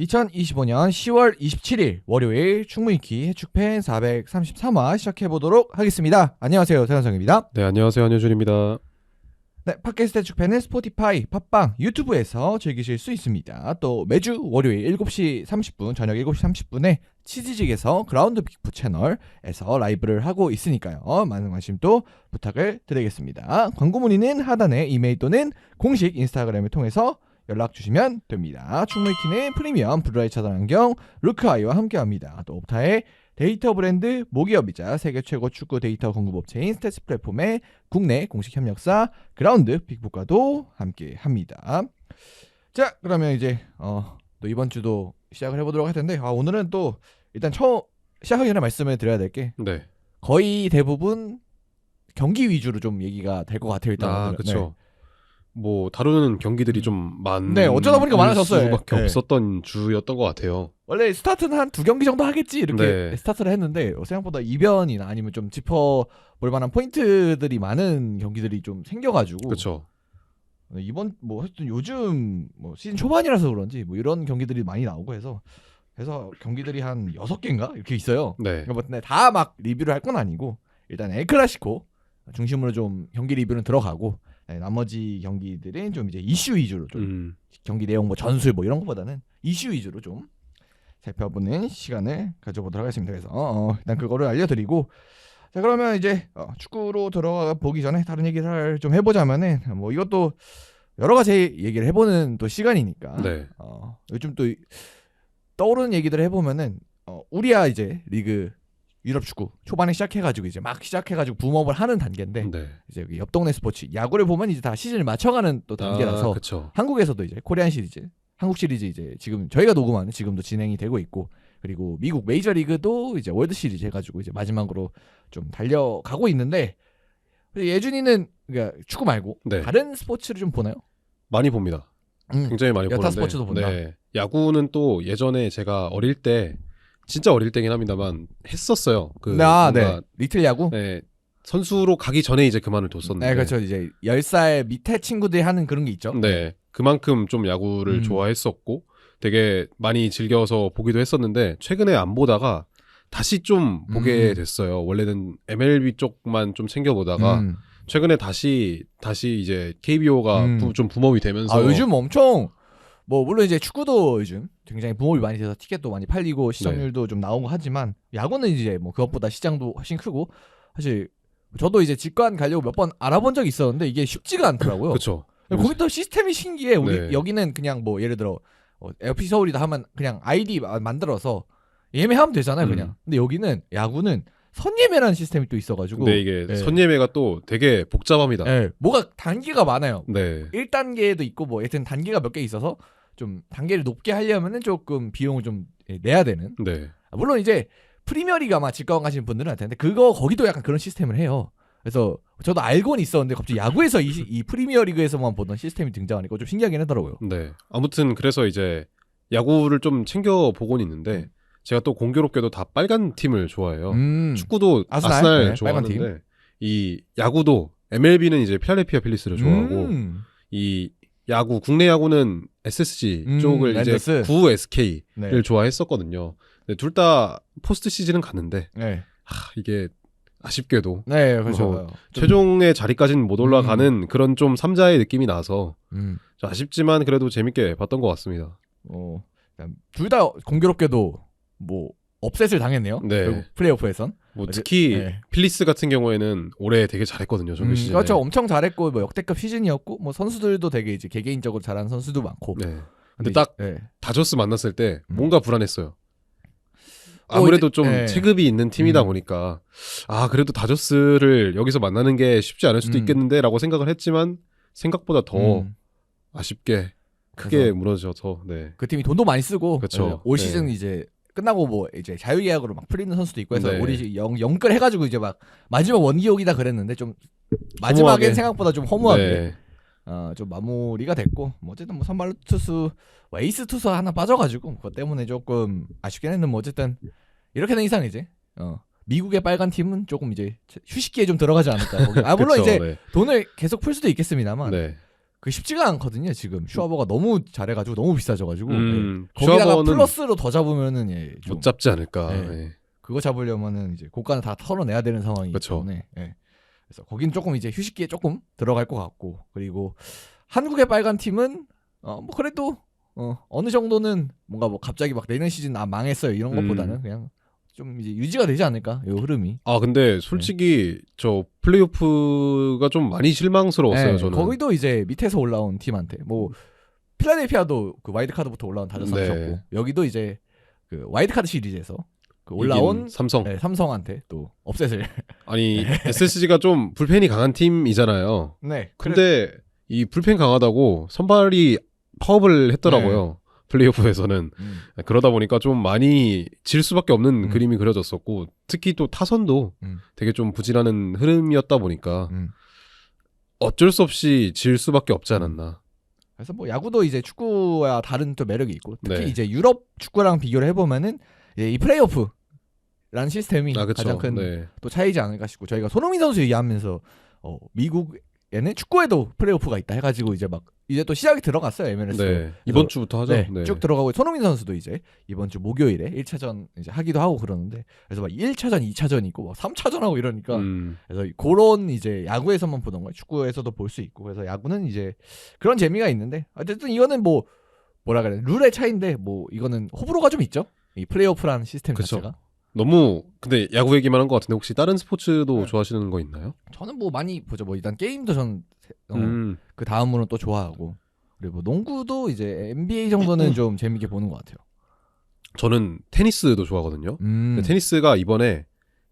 2025년 10월 27일 월요일 충무이키 해축팬 433화 시작해보도록 하겠습니다. 안녕하세요, 최현성입니다. 네, 안녕하세요, 한효준입니다. 네, 팟캐스트 해축팬은 스포티파이, 팟빵, 유튜브에서 즐기실 수 있습니다. 또 매주 월요일 7시 30분, 저녁 7시 30분에 치즈직에서 그라운드 빅풋 채널에서 라이브를 하고 있으니까요. 많은 관심 또 부탁을 드리겠습니다. 광고 문의는 하단에 이메일 또는 공식 인스타그램을 통해서 연락 주시면 됩니다. 충무이키는 프리미엄 블루라이트 차단 안경 루크아이와 함께합니다. 또 옵타의 데이터 브랜드 모기업이자 세계 최고 축구 데이터 공급업체인 스탯스 플랫폼의 국내 공식 협력사 그라운드 빅북과도 함께합니다. 자, 그러면 이제 또 이번 주도 시작을 해보도록 할 텐데 오늘은 또 일단 처음 시작하기 전에 말씀을 드려야 될 게 네. 거의 대부분 경기 위주로 좀 얘기가 될 것 같아요. 일단 그렇죠. 뭐 다루는 경기들이 좀 네, 어쩌다 보니까 많아졌어요. 수밖에 네. 없었던 주였던 것 같아요. 원래 스타트는 한 2경기 정도 하겠지 이렇게 네. 스타트를 했는데 생각보다 이변이나 아니면 좀 짚어볼 만한 포인트들이 많은 경기들이 좀 생겨가지고 그렇죠. 이번 뭐 하여튼 요즘 뭐 시즌 초반이라서 그런지 뭐 이런 경기들이 많이 나오고 해서 경기들이 한 6개인가 이렇게 있어요. 네. 그러니까 다 막 리뷰를 할 건 아니고 일단 엘클라시코 중심으로 좀 경기 리뷰는 들어가고 나머지 경기들은 좀 이제 이슈 위주로 좀 경기 내용 뭐 전술 뭐 이런 것보다는 이슈 위주로 좀 살펴보는 시간을 가져보도록 하겠습니다. 그래서 일단 그거를 알려드리고 자 그러면 이제 축구로 들어가 보기 전에 다른 얘기를 좀 해보자면은 뭐 이것도 여러 가지 얘기를 해보는 또 시간이니까 네. 요즘 또 떠오르는 얘기들을 해보면은 우리야 이제 리그 유럽 축구 초반에 시작해가지고 이제 막 시작해가지고 붐업을 하는 단계인데 네. 이제 여기 옆 동네 스포츠 야구를 보면 이제 다 시즌을 맞춰가는 또 단계라서 그렇죠. 한국에서도 이제 코리안 시리즈, 한국 시리즈 이제 지금 저희가 녹음하는 지금도 진행이 되고 있고 그리고 미국 메이저 리그도 이제 월드 시리즈 해가지고 이제 마지막으로 좀 달려가고 있는데 예준이는 그러니까 축구 말고 네. 다른 스포츠를 좀 보나요? 많이 봅니다. 굉장히 많이 여타 보는데. 스포츠도 본다. 네. 야구는 또 예전에 제가 어릴 때 진짜 어릴 때긴 합니다만 했었어요. 네. 리틀 야구? 네. 선수로 가기 전에 이제 그만을 뒀었는데. 네, 그렇죠. 이제 10살 밑에 친구들이 하는 그런 게 있죠. 네. 그만큼 좀 야구를 좋아했었고 되게 많이 즐겨서 보기도 했었는데 최근에 안 보다가 다시 좀 보게 됐어요. 원래는 MLB 쪽만 좀 챙겨보다가 최근에 다시 이제 KBO가 좀 붐업이 되면서 요즘 엄청 뭐 물론 이제 축구도 요즘 굉장히 붐업이 많이 돼서 티켓도 많이 팔리고 시청률도 좀 나오고 하지만 야구는 이제 뭐 그것보다 시장도 훨씬 크고 사실 저도 이제 직관 가려고 몇 번 알아본 적이 있었는데 이게 쉽지가 않더라고요. 그렇죠. 거기도 시스템이 신기해. 우리 네. 여기는 그냥 뭐 예를 들어 FC 서울이다 하면 그냥 아이디 만들어서 예매하면 되잖아요, 그냥. 근데 여기는 야구는 선예매라는 시스템이 또 있어가지고. 네, 이게 선예매가 또 되게 복잡합니다. 네, 뭐가 단계가 많아요. 네. 1단계도 있고 뭐 하여튼 단계가 몇 개 있어서 좀 단계를 높게 하려면은 조금 비용을 좀 내야 되는. 네. 물론 이제 프리미어리그 아마 직관 가시는 분들은 알 텐데 거기도 약간 그런 시스템을 해요. 그래서 저도 알고는 있었는데 갑자기 야구에서 이 프리미어리그에서만 보던 시스템이 등장하니까 좀 신기하긴 하더라고요. 네. 아무튼 그래서 이제 야구를 좀 챙겨 보곤 있는데 제가 또 공교롭게도 다 빨간 팀을 좋아해요. 축구도 아스날 좋아하는데 이 야구도 MLB는 이제 필라델피아 필리스를 좋아하고 이 야구 국내 야구는 SSG 쪽을 랜더스. 이제 구 SK를 네. 좋아했었거든요. 둘 다 포스트 시즌은 갔는데 네. 이게 아쉽게도 네, 그렇죠. 최종의 자리까지는 못 올라가는 그런 좀 3자의 느낌이 나서 좀 아쉽지만 그래도 재밌게 봤던 것 같습니다. 둘 다 공교롭게도 뭐 업셋을 당했네요. 네. 결국 플레이오프에선. 뭐 특히 네. 필리스 같은 경우에는 올해 되게 잘했거든요. 정규 시즌에. 그렇죠. 엄청 잘했고 뭐 역대급 시즌이었고 뭐 선수들도 되게 이제 개개인적으로 잘하는 선수도 많고. 네. 근데 딱 네. 다저스 만났을 때 뭔가 불안했어요. 아무래도 이제, 좀 체급이 있는 팀이다 보니까 그래도 다저스를 여기서 만나는 게 쉽지 않을 수도 있겠는데라고 생각을 했지만 생각보다 더 아쉽게 크게 무너져서 그 팀이 돈도 많이 쓰고 그쵸. 올 시즌 이제 끝나고 뭐 이제 자유계약으로 막 풀리는 선수도 있고 해서 네. 우리 영끌 해가지고 이제 막 마지막 원기옥이다 그랬는데 좀 마지막엔 생각보다 좀 허무하게 좀 마무리가 됐고 뭐 어쨌든 뭐 선발 투수 에이스 투수 하나 빠져가지고 그것 때문에 조금 아쉽긴 했는데 뭐 어쨌든 이렇게 된 이상 이제 미국의 빨간 팀은 조금 이제 휴식기에 좀 들어가지 않을까. 물론 그쵸, 이제 네. 돈을 계속 풀 수도 있겠습니다만 그 쉽지가 않거든요. 지금 슈아버가 너무 잘해가지고 너무 비싸져가지고 거기다가 슈아버는 플러스로 더 잡으면은 좀 못 잡지 않을까. 그거 잡으려면은 이제 고가는 다 털어내야 되는 상황이기 그쵸. 때문에 그래서 거기는 조금 이제 휴식기에 조금 들어갈 것 같고 그리고 한국의 빨간 팀은 뭐 그래도 어느 정도는 뭔가 뭐 갑자기 막 내년 시즌 망했어요 이런 것보다는 그냥 좀 이제 유지가 되지 않을까 이 흐름이. 근데 솔직히 저 플레이오프가 좀 많이 실망스러웠어요. 저는 거기도 이제 밑에서 올라온 팀한테 뭐 필라델피아도 그 와이드 카드부터 올라온 다저스하셨고 여기도 이제 그 와이드 카드 시리즈에서 그 올라온 삼성한테 또 업셋을 아니 SSG가 좀 불펜이 강한 팀이잖아요. 네. 근데 이 불펜 강하다고 선발이 파업을 했더라고요. 플레이오프에서는 그러다 보니까 좀 많이 질 수밖에 없는 그림이 그려졌었고 특히 또 타선도 되게 좀 부진하는 흐름이었다 보니까 어쩔 수 없이 질 수밖에 없지 않았나. 그래서 뭐 야구도 이제 축구와 다른 또 매력이 있고 특히 네. 이제 유럽 축구랑 비교를 해보면은 이 플레이오프라는 시스템이 가장 큰 또 차이지 않을까 싶고 저희가 손흥민 선수 얘기하면서 미국에는 축구에도 플레이오프가 있다 해가지고 이제 또 시작이 들어갔어요 MLS. 네. 이번 주부터 하죠. 네. 쭉 들어가고 손흥민 선수도 이제 이번 주 목요일에 1차전 이제 하기도 하고 그러는데 그래서 막 1차전, 2차전 있고 막 3차전 하고 이러니까 그래서 그런 이제 야구에서만 보던 걸 축구에서도 볼 수 있고 그래서 야구는 이제 그런 재미가 있는데 어쨌든 이거는 뭐 뭐라 그래 룰의 차이인데 뭐 이거는 호불호가 좀 있죠. 이 플레이오프라는 시스템 자체가. 너무 근데 야구 얘기만 한 것 같은데 혹시 다른 스포츠도 좋아하시는 거 있나요? 저는 뭐 많이 보죠. 뭐 일단 게임도 전 그 다음으로는 또 좋아하고 그리고 뭐 농구도 이제 NBA 정도는 좀 재밌게 보는 것 같아요. 저는 테니스도 좋아하거든요. 테니스가 이번에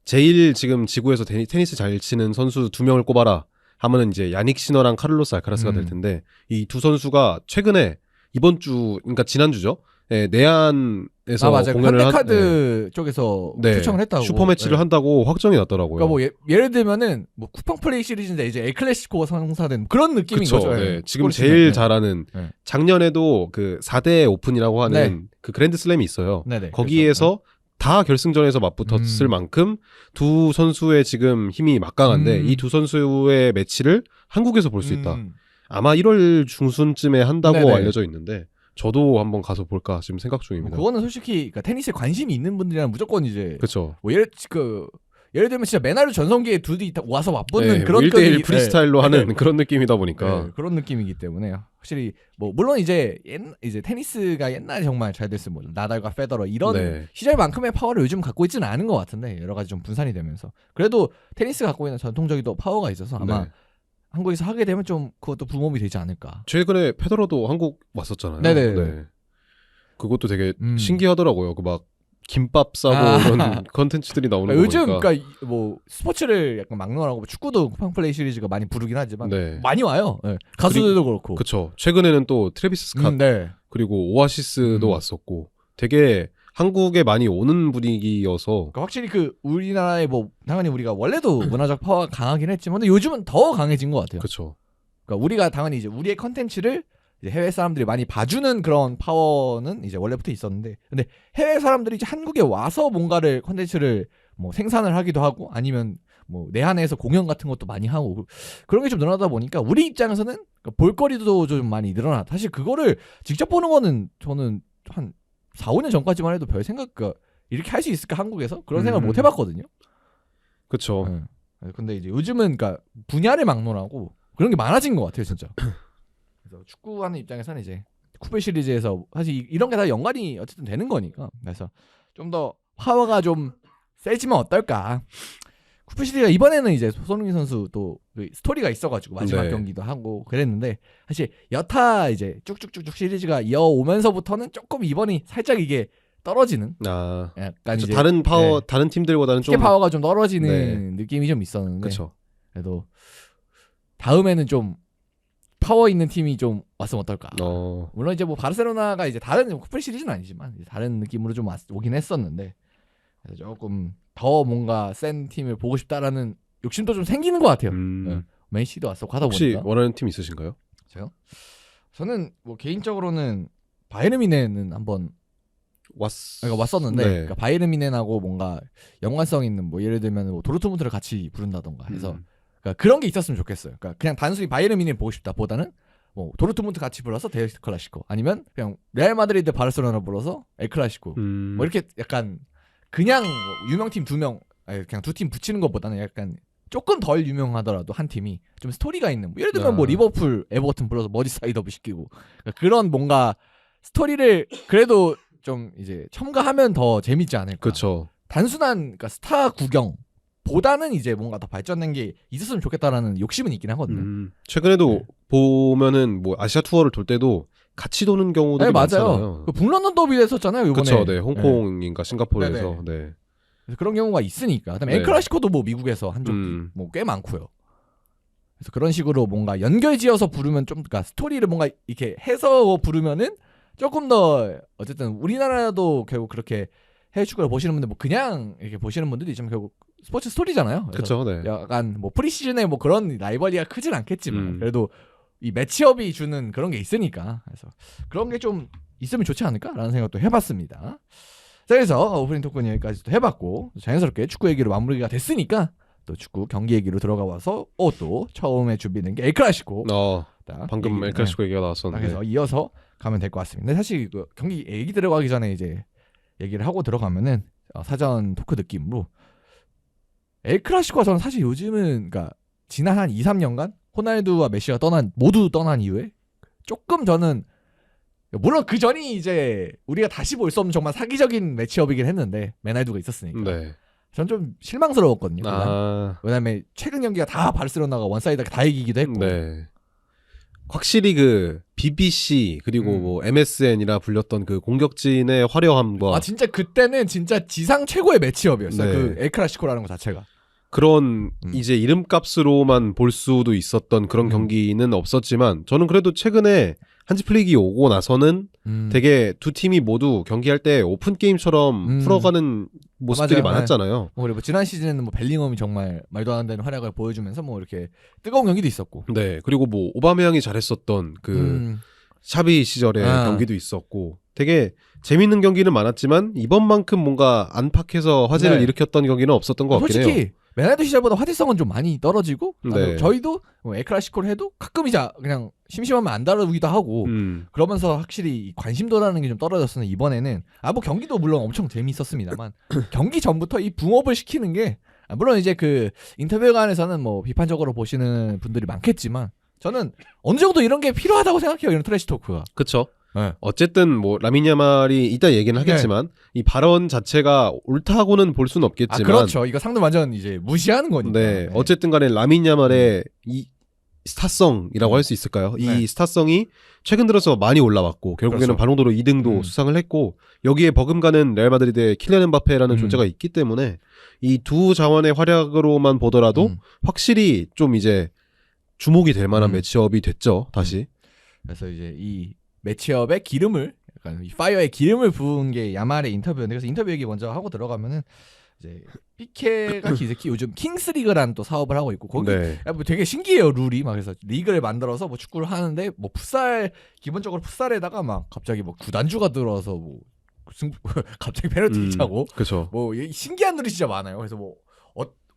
제일 지금 지구에서 테니스 잘 치는 선수 2명을 꼽아라 하면은 이제 야닉 시너랑 카를로스 알카라스가 될 텐데 이 두 선수가 최근에 이번 주 그러니까 지난주죠. 내한에서 공연을 현대카드 쪽에서 초청을 했다고 슈퍼 매치를 한다고 확정이 났더라고요. 그러니까 뭐 예를 들면은 뭐 쿠팡 플레이 시리즈인데 이제 엘 클래시코가 성사된 그런 느낌인 그쵸, 거죠. 네. 지금 제일 잘하는 작년에도 그 4대 오픈이라고 하는 그 그랜드 슬램이 있어요. 거기에서 다 결승전에서 맞붙었을 만큼 두 선수의 지금 힘이 막강한데 이 두 선수의 매치를 한국에서 볼 수 있다. 아마 1월 중순쯤에 한다고 알려져 있는데 저도 한번 가서 볼까 지금 생각 중입니다. 그거는 솔직히 그러니까 테니스에 관심이 있는 분들이랑 무조건 이제 그렇죠. 뭐 예를 들면 진짜 메나르 전성기에 둘이 와서 맞붙는 그런 1대1 프리스타일로 하는 그런 느낌이다 보니까 그런 느낌이기 때문에 확실히 뭐 물론 이제 테니스가 옛날에 정말 잘 됐으면 뭐 나달과 페더러 이런 시절만큼의 파워를 요즘 갖고 있지는 않은 것 같은데 여러 가지 좀 분산이 되면서 그래도 테니스가 갖고 있는 전통적인 또 파워가 있어서 아마 한국에서 하게 되면 좀 그것도 붐업이 되지 않을까. 최근에 페더러도 한국 왔었잖아요. 네네. 그것도 되게 신기하더라고요. 그 막 김밥 싸고 그런 컨텐츠들이 나오는 거 요즘 보니까. 그러니까 뭐 스포츠를 약간 막론하고 축구도 쿠팡 플레이 시리즈가 많이 부르긴 하지만 많이 와요. 가수들도 그렇고. 그렇죠. 최근에는 또 트래비스 스캇 그리고 오아시스도 왔었고 되게 한국에 많이 오는 분위기여서 그러니까 확실히 그 우리나라에 뭐 당연히 우리가 원래도 문화적 파워가 강하긴 했지만 근데 요즘은 더 강해진 것 같아요. 그렇죠. 그러니까 우리가 당연히 이제 우리의 컨텐츠를 이제 해외 사람들이 많이 봐주는 그런 파워는 이제 원래부터 있었는데 근데 해외 사람들이 이제 한국에 와서 뭔가를 컨텐츠를 뭐 생산을 하기도 하고 아니면 뭐 내한에서 공연 같은 것도 많이 하고 그런 게 좀 늘어나다 보니까 우리 입장에서는 그러니까 볼거리도 좀 많이 늘어나. 사실 그거를 직접 보는 거는 저는 한 4, 5년 전까지만 해도 별 생각, 이렇게 할 수 있을까 한국에서 그런 생각 못 해봤거든요. 그렇죠. 근데 이제 요즘은 그러니까 분야를 막론하고 그런 게 많아진 것 같아요, 진짜. 그래서 축구하는 입장에서는 이제 쿠페 시리즈에서 사실 이런 게 다 연관이 어쨌든 되는 거니까 그래서 좀 더 파워가 좀 세지면 어떨까. 쿠페 시리즈가 이번에는 이제 손흥민 선수 또 스토리가 있어가지고 마지막 경기도 하고 그랬는데 사실 여타 이제 쭉쭉쭉쭉 시리즈가 이어오면서부터는 조금 이번이 살짝 이게 떨어지는 약간 이제 다른 파워 다른 팀들보다는 좀 파워가 좀 떨어지는 느낌이 좀 있었는데 그쵸. 그래도 다음에는 좀 파워 있는 팀이 좀 왔으면 어떨까. 물론 이제 뭐 바르셀로나가 이제 다른 쿠페 시리즈는 아니지만 다른 느낌으로 좀 오긴 했었는데 그래서 조금 더 뭔가 센 팀을 보고 싶다라는 욕심도 좀 생기는 것 같아요. 맨시도 왔었고 하다 혹시 보니까. 혹시 원하는 팀 있으신가요? 저는 뭐 개인적으로는 바이에른 뮌헨은 한번 왔었는데 그러니까 바이에른 뮌헨하고 뭔가 연관성 있는 뭐 예를 들면 뭐 도르트문트를 같이 부른다던가 해서 그러니까 그런 게 있었으면 좋겠어요. 그러니까 그냥 단순히 바이에른 뮌헨 보고 싶다 보다는 뭐 도르트문트 같이 불러서 델 클라시코 아니면 그냥 레알 마드리드 바르셀로나 불러서 엘 클라시코 뭐 이렇게 약간 그냥 뭐 유명 팀 2명 그냥 2팀 붙이는 것보다는 약간 조금 덜 유명하더라도 한 팀이 좀 스토리가 있는 뭐 예를 들면 뭐 리버풀 에버튼 불러서 머지사이드 더비 시키고 그러니까 그런 뭔가 스토리를 그래도 좀 이제 첨가하면 더 재밌지 않을까. 그렇죠. 단순한 그러니까 스타 구경보다는 이제 뭔가 더 발전된 게 있었으면 좋겠다라는 욕심은 있긴 하거든요. 최근에도 보면은 뭐 아시아 투어를 돌 때도 같이 도는 경우들이 많잖아요. 그 북런던 더비도 했었잖아요. 이번에. 그렇죠. 네. 홍콩인가 싱가포르에서. 네. 그런 경우가 있으니까. 그다음에 엘클라시코도 뭐 미국에서 한 적이 뭐 꽤 많고요. 그래서 그런 식으로 뭔가 연결지어서 부르면 좀 그러니까 스토리를 뭔가 이렇게 해서 부르면은 조금 더 어쨌든 우리나라도 결국 그렇게 해외 축구를 보시는 분들 뭐 그냥 이렇게 보시는 분들도 있지만 결국 스포츠 스토리잖아요. 그렇죠. 네. 약간 뭐 프리시즌에 뭐 그런 라이벌리가 크진 않겠지만 그래도 이 매치업이 주는 그런 게 있으니까 그래서 그런 게 좀 있으면 좋지 않을까라는 생각도 해봤습니다. 자, 그래서 오프닝 토크는 여기까지 또 해봤고 자연스럽게 축구 얘기로 마무리가 됐으니까 또 축구 경기 얘기로 들어가 와서 또 처음에 준비된 게 엘클라시코. 방금 엘클라시코 얘기가 나왔었는데. 그래서 이어서 가면 될 것 같습니다. 근데 사실 그 경기 얘기 들어가기 전에 이제 얘기를 하고 들어가면은 사전 토크 느낌으로 엘클라시코가 저는 사실 요즘은 그러니까 지난 한 2, 3년간 호날두와 메시가 모두 떠난 이후에 조금 저는 물론 그 전이 이제 우리가 다시 볼 수 없는 정말 사기적인 매치업이긴 했는데 메날두가 있었으니까 전 좀 실망스러웠거든요. 왜냐면 최근 경기가 다 바르셀로나가 원사이드하게 다 이기기도 했고 확실히 그 BBC 그리고 뭐 MSN이라 불렸던 그 공격진의 화려함과 진짜 그때는 진짜 지상 최고의 매치업이었어요. 그 엘클라시코라는 것 자체가. 그런 이제 이름값으로만 볼 수도 있었던 그런 경기는 없었지만 저는 그래도 최근에 한지 플릭이 오고 나서는 되게 두 팀이 모두 경기할 때 오픈 게임처럼 풀어가는 모습들이 많았잖아요. 그리고 지난 시즌에는 뭐 벨링엄이 정말 말도 안 되는 활약을 보여주면서 뭐 이렇게 뜨거운 경기도 있었고. 네, 그리고 뭐 오바메양이 잘했었던 그 샤비 시절의 경기도 있었고 되게 재밌는 경기는 많았지만 이번만큼 뭔가 안팎에서 화제를 일으켰던 경기는 없었던 것 같긴 해요. 솔직히 메날두 시절보다 화제성은 좀 많이 떨어지고 저희도 뭐 엘클라시코를 해도 가끔 이제 그냥 심심하면 안 다루기도 하고 그러면서 확실히 관심도라는 게 좀 떨어졌으니 이번에는 뭐 경기도 물론 엄청 재미있었습니다만 경기 전부터 이 붕업을 시키는 게 물론 이제 그 인터뷰관에서는 뭐 비판적으로 보시는 분들이 많겠지만 저는 어느 정도 이런 게 필요하다고 생각해요. 이런 트래시 토크가. 그렇죠. 어쨌든 뭐 라민 야말이 이따 얘기는 하겠지만 이 발언 자체가 옳다고는 볼 수는 없겠지만 그렇죠. 이거 상대 완전 이제 무시하는 거니까. 어쨌든 간에 라민 야말의 이 스타성이라고 할 수 있을까요? 이 스타성이 최근 들어서 많이 올라왔고 결국에는 발롱도르 2등도 수상을 했고 여기에 버금가는 레알 마드리드의 킬리안 엠바페라는 존재가 있기 때문에 이 두 자원의 활약으로만 보더라도 확실히 좀 이제 주목이 될 만한 매치업이 됐죠. 다시. 그래서 이제 이 매치업의 기름을 약간 파이어의 기름을 부은 게 야말의 인터뷰였는데 그래서 인터뷰 얘기 먼저 하고 들어가면은 이제 피케가 요즘 킹스리그라는 또 사업을 하고 있고 거기 뭐 되게 신기해요 룰이 막 그래서 리그를 만들어서 뭐 축구를 하는데 뭐 풋살 기본적으로 풋살에다가 막 갑자기 뭐 구단주가 들어서 뭐 갑자기 페널티 차고 뭐 신기한 룰이 진짜 많아요. 그래서 뭐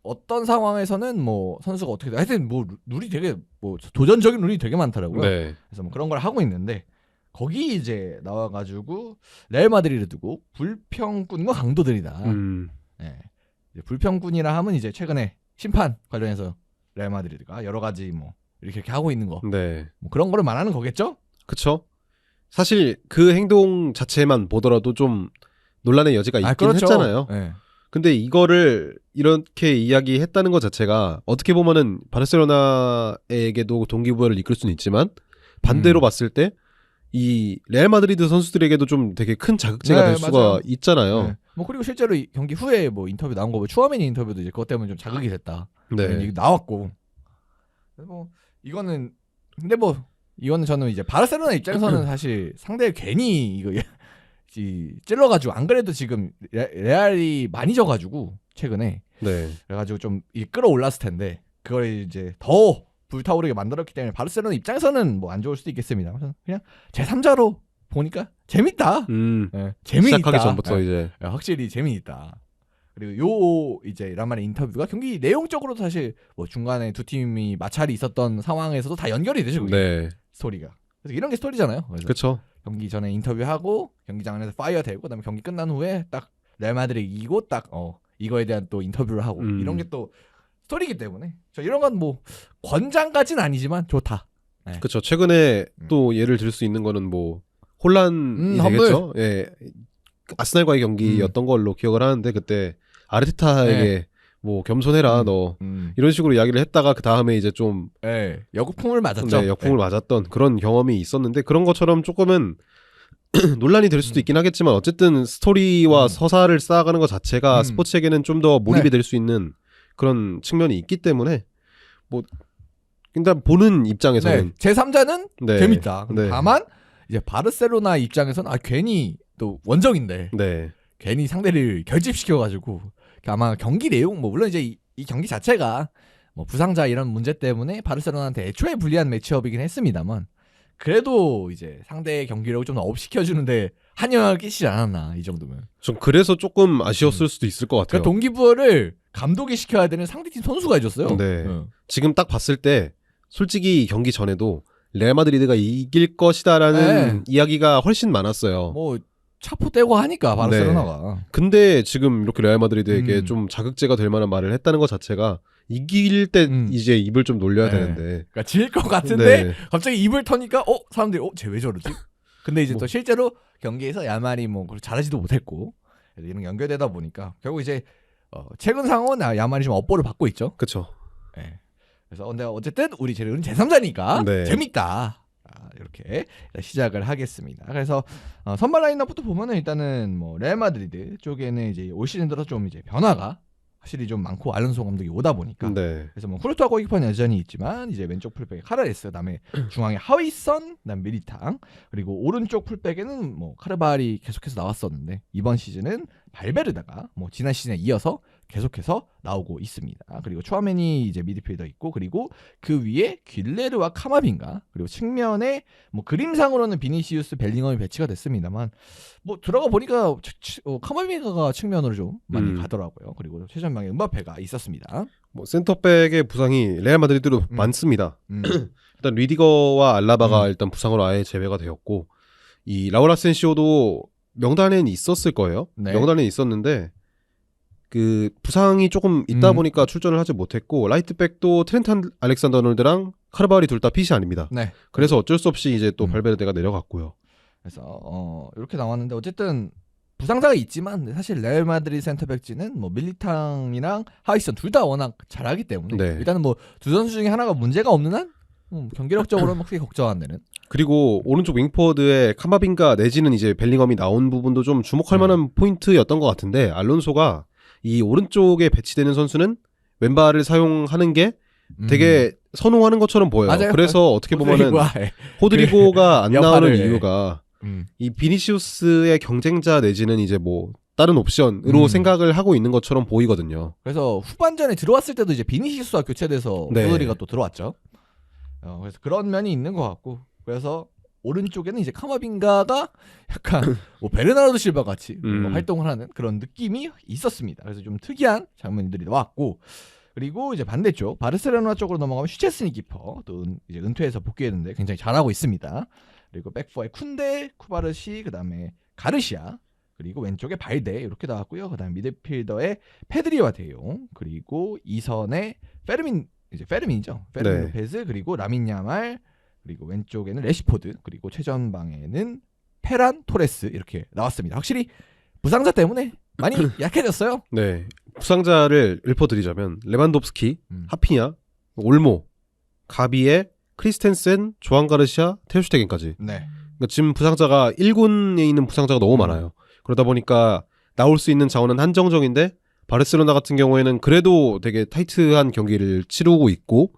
어떤 상황에서는 뭐 선수가 어떻게 하여튼 뭐 룰이 되게 뭐 도전적인 룰이 되게 많더라고요. 그래서 뭐 그런 걸 하고 있는데 거기 이제 나와가지고 레알 마드리드 두고 불평꾼과 강도들이다. 이제 불평꾼이라 하면 이제 최근에 심판 관련해서 레알 마드리드가 여러 가지 뭐 이렇게 하고 있는 거, 뭐 그런 거를 말하는 거겠죠? 그렇죠. 사실 그 행동 자체만 보더라도 좀 논란의 여지가 있긴 했잖아요. 근데 이거를 이렇게 이야기했다는 것 자체가 어떻게 보면은 바르셀로나에게도 동기부여를 이끌 수는 있지만 반대로 봤을 때 이 레알 마드리드 선수들에게도 좀 되게 큰 자극제가 될 수가 있잖아요. 뭐 그리고 실제로 이 경기 후에 뭐 인터뷰 나온 거 뭐 추아메니 인터뷰도 이제 그것 때문에 좀 자극이 됐다. 얘기 나왔고. 뭐 이거는 근데 뭐 이거는 저는 이제 바르셀로나 입장에서는 사실 상대 괜히 이거 찔러가지고 안 그래도 지금 레알이 많이 져가지고 최근에 그래가지고 좀 끌어올랐을 텐데 그걸 이제 더 불타오르게 만들었기 때문에 바르셀로나 입장에서는 뭐 안 좋을 수도 있겠습니다. 그냥 제3자로 보니까 재밌다. 재미있다. 시작하기 전부터 이제 확실히 재미있다. 그리고 이제 라말의 인터뷰가 경기 내용적으로도 사실 뭐 중간에 두 팀이 마찰이 있었던 상황에서도 다 연결이 되죠. 네. 스토리가. 그래서 이런 게 스토리잖아요. 그렇죠. 경기 전에 인터뷰하고 경기장 안에서 파이어 되고 그다음에 경기 끝난 후에 딱 레알 마드리드 이기고 딱 이거에 대한 또 인터뷰를 하고 이런 게 또 스토리이기 때문에 저 이런 건 뭐 권장까지는 아니지만 좋다. 네. 그렇죠. 최근에 또 예를 들 수 있는 거는 뭐 혼란이 되겠죠. 예. 아스날과의 경기였던 걸로 기억을 하는데 그때 아르테타에게 뭐 겸손해라 너 이런 식으로 이야기를 했다가 그 다음에 이제 좀 역풍을 맞았죠. 네, 역풍을 맞았던 그런 경험이 있었는데 그런 것처럼 조금은 논란이 될 수도 있긴 하겠지만 어쨌든 스토리와 서사를 쌓아가는 것 자체가 스포츠에게는 좀 더 몰입이 될 수 있는 그런 측면이 있기 때문에 뭐 일단 보는 입장에서는 제3자는 재밌다. 다만 이제 바르셀로나 입장에서는 괜히 또 원정인데 괜히 상대를 결집시켜가지고 아마 경기 내용 뭐 물론 이제 이 경기 자체가 뭐 부상자 이런 문제 때문에 바르셀로나한테 애초에 불리한 매치업이긴 했습니다만 그래도 이제 상대의 경기력을 좀 더 업시켜주는데 한영향을 끼치지 않았나 이 정도면. 좀 그래서 조금 아쉬웠을 수도 있을 것 같아요. 그러니까 동기부여를 감독이 시켜야 되는 상대팀 선수가 해줬어요. 지금 딱 봤을 때 솔직히 경기 전에도 레알 마드리드가 이길 것이다라는 이야기가 훨씬 많았어요. 뭐 차포 떼고 하니까 바르셀로나가. 근데 지금 이렇게 레알 마드리드에게 좀 자극제가 될 만한 말을 했다는 것 자체가 이길 때 이제 입을 좀 놀려야 되는데. 그러니까 질 것 같은데 갑자기 입을 터니까 사람들이 쟤 왜 저러지? 근데 이제 또 실제로 경기에서 야말이 뭐 잘하지도 못했고 이런 연결되다 보니까 결국 이제 최근 상황은 야말이 좀 업보를 받고 있죠. 그렇죠. 그래서 근데 어쨌든 우리 제르는 제3자니까 재밌다. 이렇게 시작을 하겠습니다. 그래서 선발 라인업부터 보면은 일단은 뭐 레알 마드리드 쪽에는 이제 올 시즌 들어 좀 이제 변화가 확실히 좀 많고 알론소 감독이 오다 보니까 그래서 뭐 쿠르투아 골키퍼는 여전히 있지만 이제 왼쪽 풀백에 카라레스, 그다음에 중앙에 하위선, 그다음 밀리탕, 그리고 오른쪽 풀백에는 뭐 카르발이 계속해서 나왔었는데 이번 시즌은 발베르다가 뭐 지난 시즌에 이어서 계속해서 나오고 있습니다. 그리고 추아멘이 이제 미드필더 있고 그리고 그 위에 길레르와 카마빈가 그리고 측면에 뭐 그림상으로는 비니시우스, 벨링엄이 배치가 됐습니다만 뭐 들어가 보니까 카마빈가가 측면으로 좀 많이 가더라고요. 그리고 최전방에 음바페가 있었습니다. 뭐 센터백의 부상이 레알 마드리드로 많습니다. 일단 리디거와 알라바가 일단 부상으로 아예 제외가 되었고 이 라울 아센시오도 명단에는 있었을 거예요. 명단에 있었는데 그 부상이 조금 있다 보니까 출전을 하지 못했고 라이트백도 트렌트 알렉산더 아놀드랑 카르바알이 둘 다 핏이 아닙니다. 그래서 어쩔 수 없이 이제 또 발베르데가 내려갔고요. 그래서 이렇게 나왔는데 어쨌든 부상자가 있지만 사실 레알 마드리드 센터백진은 뭐 밀리탕이랑 하이선 둘 다 워낙 잘하기 때문에 일단은 뭐 두 선수 중에 하나가 문제가 없는 한 경기력적으로는 크게 걱정 안 되는. 그리고 오른쪽 윙포워드의 카마빈가 내지는 이제 벨링엄이 나온 부분도 좀 주목할 만한 포인트였던 것 같은데 알론소가 이 오른쪽에 배치되는 선수는 왼발을 사용하는 게 되게 선호하는 것처럼 보여요. 맞아요. 그래서 어떻게 보면은 호드리고가 안 나오는 이유가 이 비니시우스의 경쟁자 내지는 이제 뭐 다른 옵션으로 생각을 하고 있는 것처럼 보이거든요. 그래서 후반전에 들어왔을 때도 이제 비니시우스가 교체돼서 호드리가 또 들어왔죠. 그래서 그런 면이 있는 것 같고 그래서 오른쪽에는 이제 카마빈가가 약간 뭐 베르나르도 실바 같이 활동을 하는 그런 느낌이 있었습니다. 그래서 좀 특이한 장면들이 나왔고 그리고 이제 반대쪽 바르셀로나 쪽으로 넘어가면 슈체스니 키퍼 또 이제 은퇴해서 복귀했는데 굉장히 잘하고 있습니다. 그리고 백포에 쿤데, 쿠바르시, 그다음에 가르시아 그리고 왼쪽에 발데 이렇게 나왔고요. 그다음에 미드필더에 페드리와 데용 그리고 2선에 페르민이죠. 페르민 로페즈 그리고 라민 야말 그리고 왼쪽에는 레시포드 그리고 최전방에는 페란 토레스 이렇게 나왔습니다. 확실히 부상자 때문에 많이 약해졌어요. 부상자를 읊어드리자면 레반도프스키, 하피냐, 올모, 가비에, 크리스텐센, 조한 가르시아, 테르슈테겐까지. 그러니까 지금 부상자가 1군에 있는 부상자가 너무 많아요. 그러다 보니까 나올 수 있는 자원은 한정적인데 바르셀로나 같은 경우에는 그래도 되게 타이트한 경기를 치르고 있고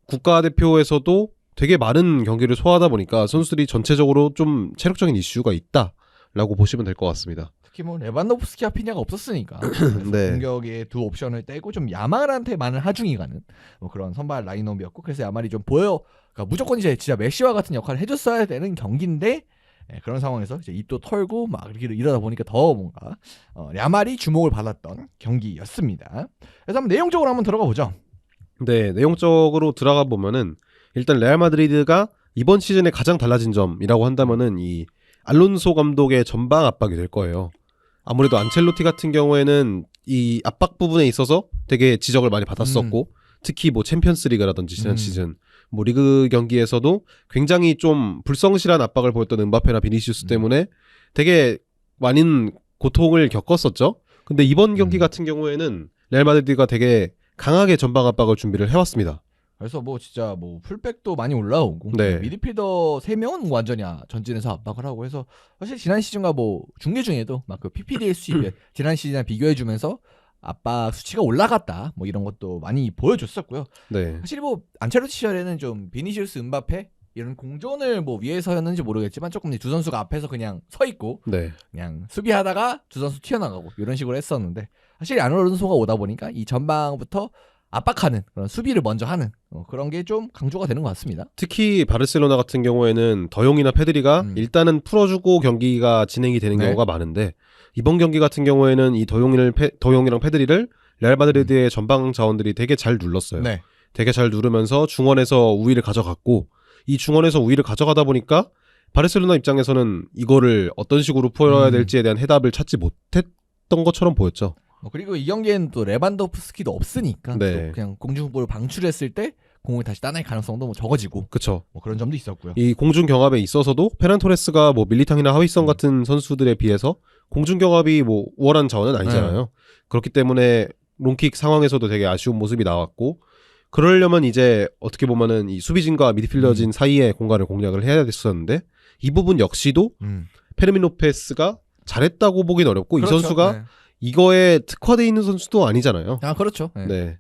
국가대표에서도 되게 많은 경기를 소화하다 보니까 선수들이 전체적으로 좀 체력적인 이슈가 있다라고 보시면 될 것 같습니다. 특히 뭐 레반도프스키 하피냐가 없었으니까 공격의 두 옵션을 떼고 좀 야말한테 많은 하중이 가는 뭐 그런 선발 라인업이었고 그래서 야말이 좀 그러니까 무조건 이제 진짜 메시와 같은 역할을 해줬어야 되는 경기인데 그런 상황에서 이제 입도 털고 막 이러다 보니까 더 뭔가 야말이 주목을 받았던 경기였습니다. 그래서 한번 내용적으로 한번 들어가 보죠. 네, 내용적으로 들어가 보면은 일단 레알 마드리드가 이번 시즌에 가장 달라진 점이라고 한다면은 이 알론소 감독의 전방 압박이 될 거예요. 아무래도 안첼로티 같은 경우에는 이 압박 부분에 있어서 되게 지적을 많이 받았었고 특히 뭐 챔피언스 리그라든지 지난 시즌 뭐 리그 경기에서도 굉장히 좀 불성실한 압박을 보였던 음바페나 비니시우스 때문에 되게 많은 고통을 겪었었죠. 근데 이번 경기 같은 경우에는 레알 마드리드가 되게 강하게 전방 압박을 준비를 해왔습니다. 그래서 뭐 진짜 뭐 풀백도 많이 올라오고 네. 미드필더 3명은 완전히 전진해서 압박을 하고 해서 사실 지난 시즌과 뭐 중계 중에도 막 그 PPD의 수치 지난 시즌이랑 비교해주면서 압박 수치가 올라갔다 뭐 이런 것도 많이 보여줬었고요. 네. 사실 뭐 안첼로티 시절에는 좀 비니시우스, 음바페 이런 공존을 뭐 위해서였는지 모르겠지만 조금 두 선수가 앞에서 그냥 서 있고 네. 그냥 수비하다가 두 선수 튀어나가고 이런 식으로 했었는데 사실 알론소가 오다 보니까 이 전방부터 압박하는 그런 수비를 먼저 하는 그런 게 좀 강조가 되는 것 같습니다. 특히 바르셀로나 같은 경우에는 더용이나 페드리가 일단은 풀어주고 경기가 진행이 되는 경우가 많은데 이번 경기 같은 경우에는 이 더용이랑 페드리를 레알 마드리드의 전방 자원들이 되게 잘 눌렀어요. 네. 되게 잘 누르면서 중원에서 우위를 가져갔고 이 중원에서 우위를 가져가다 보니까 바르셀로나 입장에서는 이거를 어떤 식으로 풀어야 될지에 대한 해답을 찾지 못했던 것처럼 보였죠. 그리고 이 경기에는 또 레반도프스키도 없으니까 네. 또 그냥 공중볼을 방출했을 때 공을 다시 따낼 가능성도 뭐 적어지고 그렇죠. 뭐 그런 점도 있었고요. 이 공중 경합에 있어서도 페란 토레스가 뭐 밀리탕이나 하위성 같은 선수들에 비해서 공중 경합이 뭐 우월한 자원은 아니잖아요. 그렇기 때문에 롱킥 상황에서도 되게 아쉬운 모습이 나왔고 그러려면 이제 어떻게 보면은 이 수비진과 미드필더진 사이의 공간을 공략을 해야 됐었는데 이 부분 역시도 페르민 로페스가 잘했다고 보긴 어렵고 그렇죠. 이 선수가 이거에 특화되어 있는 선수도 아니잖아요. 아 그렇죠. 네.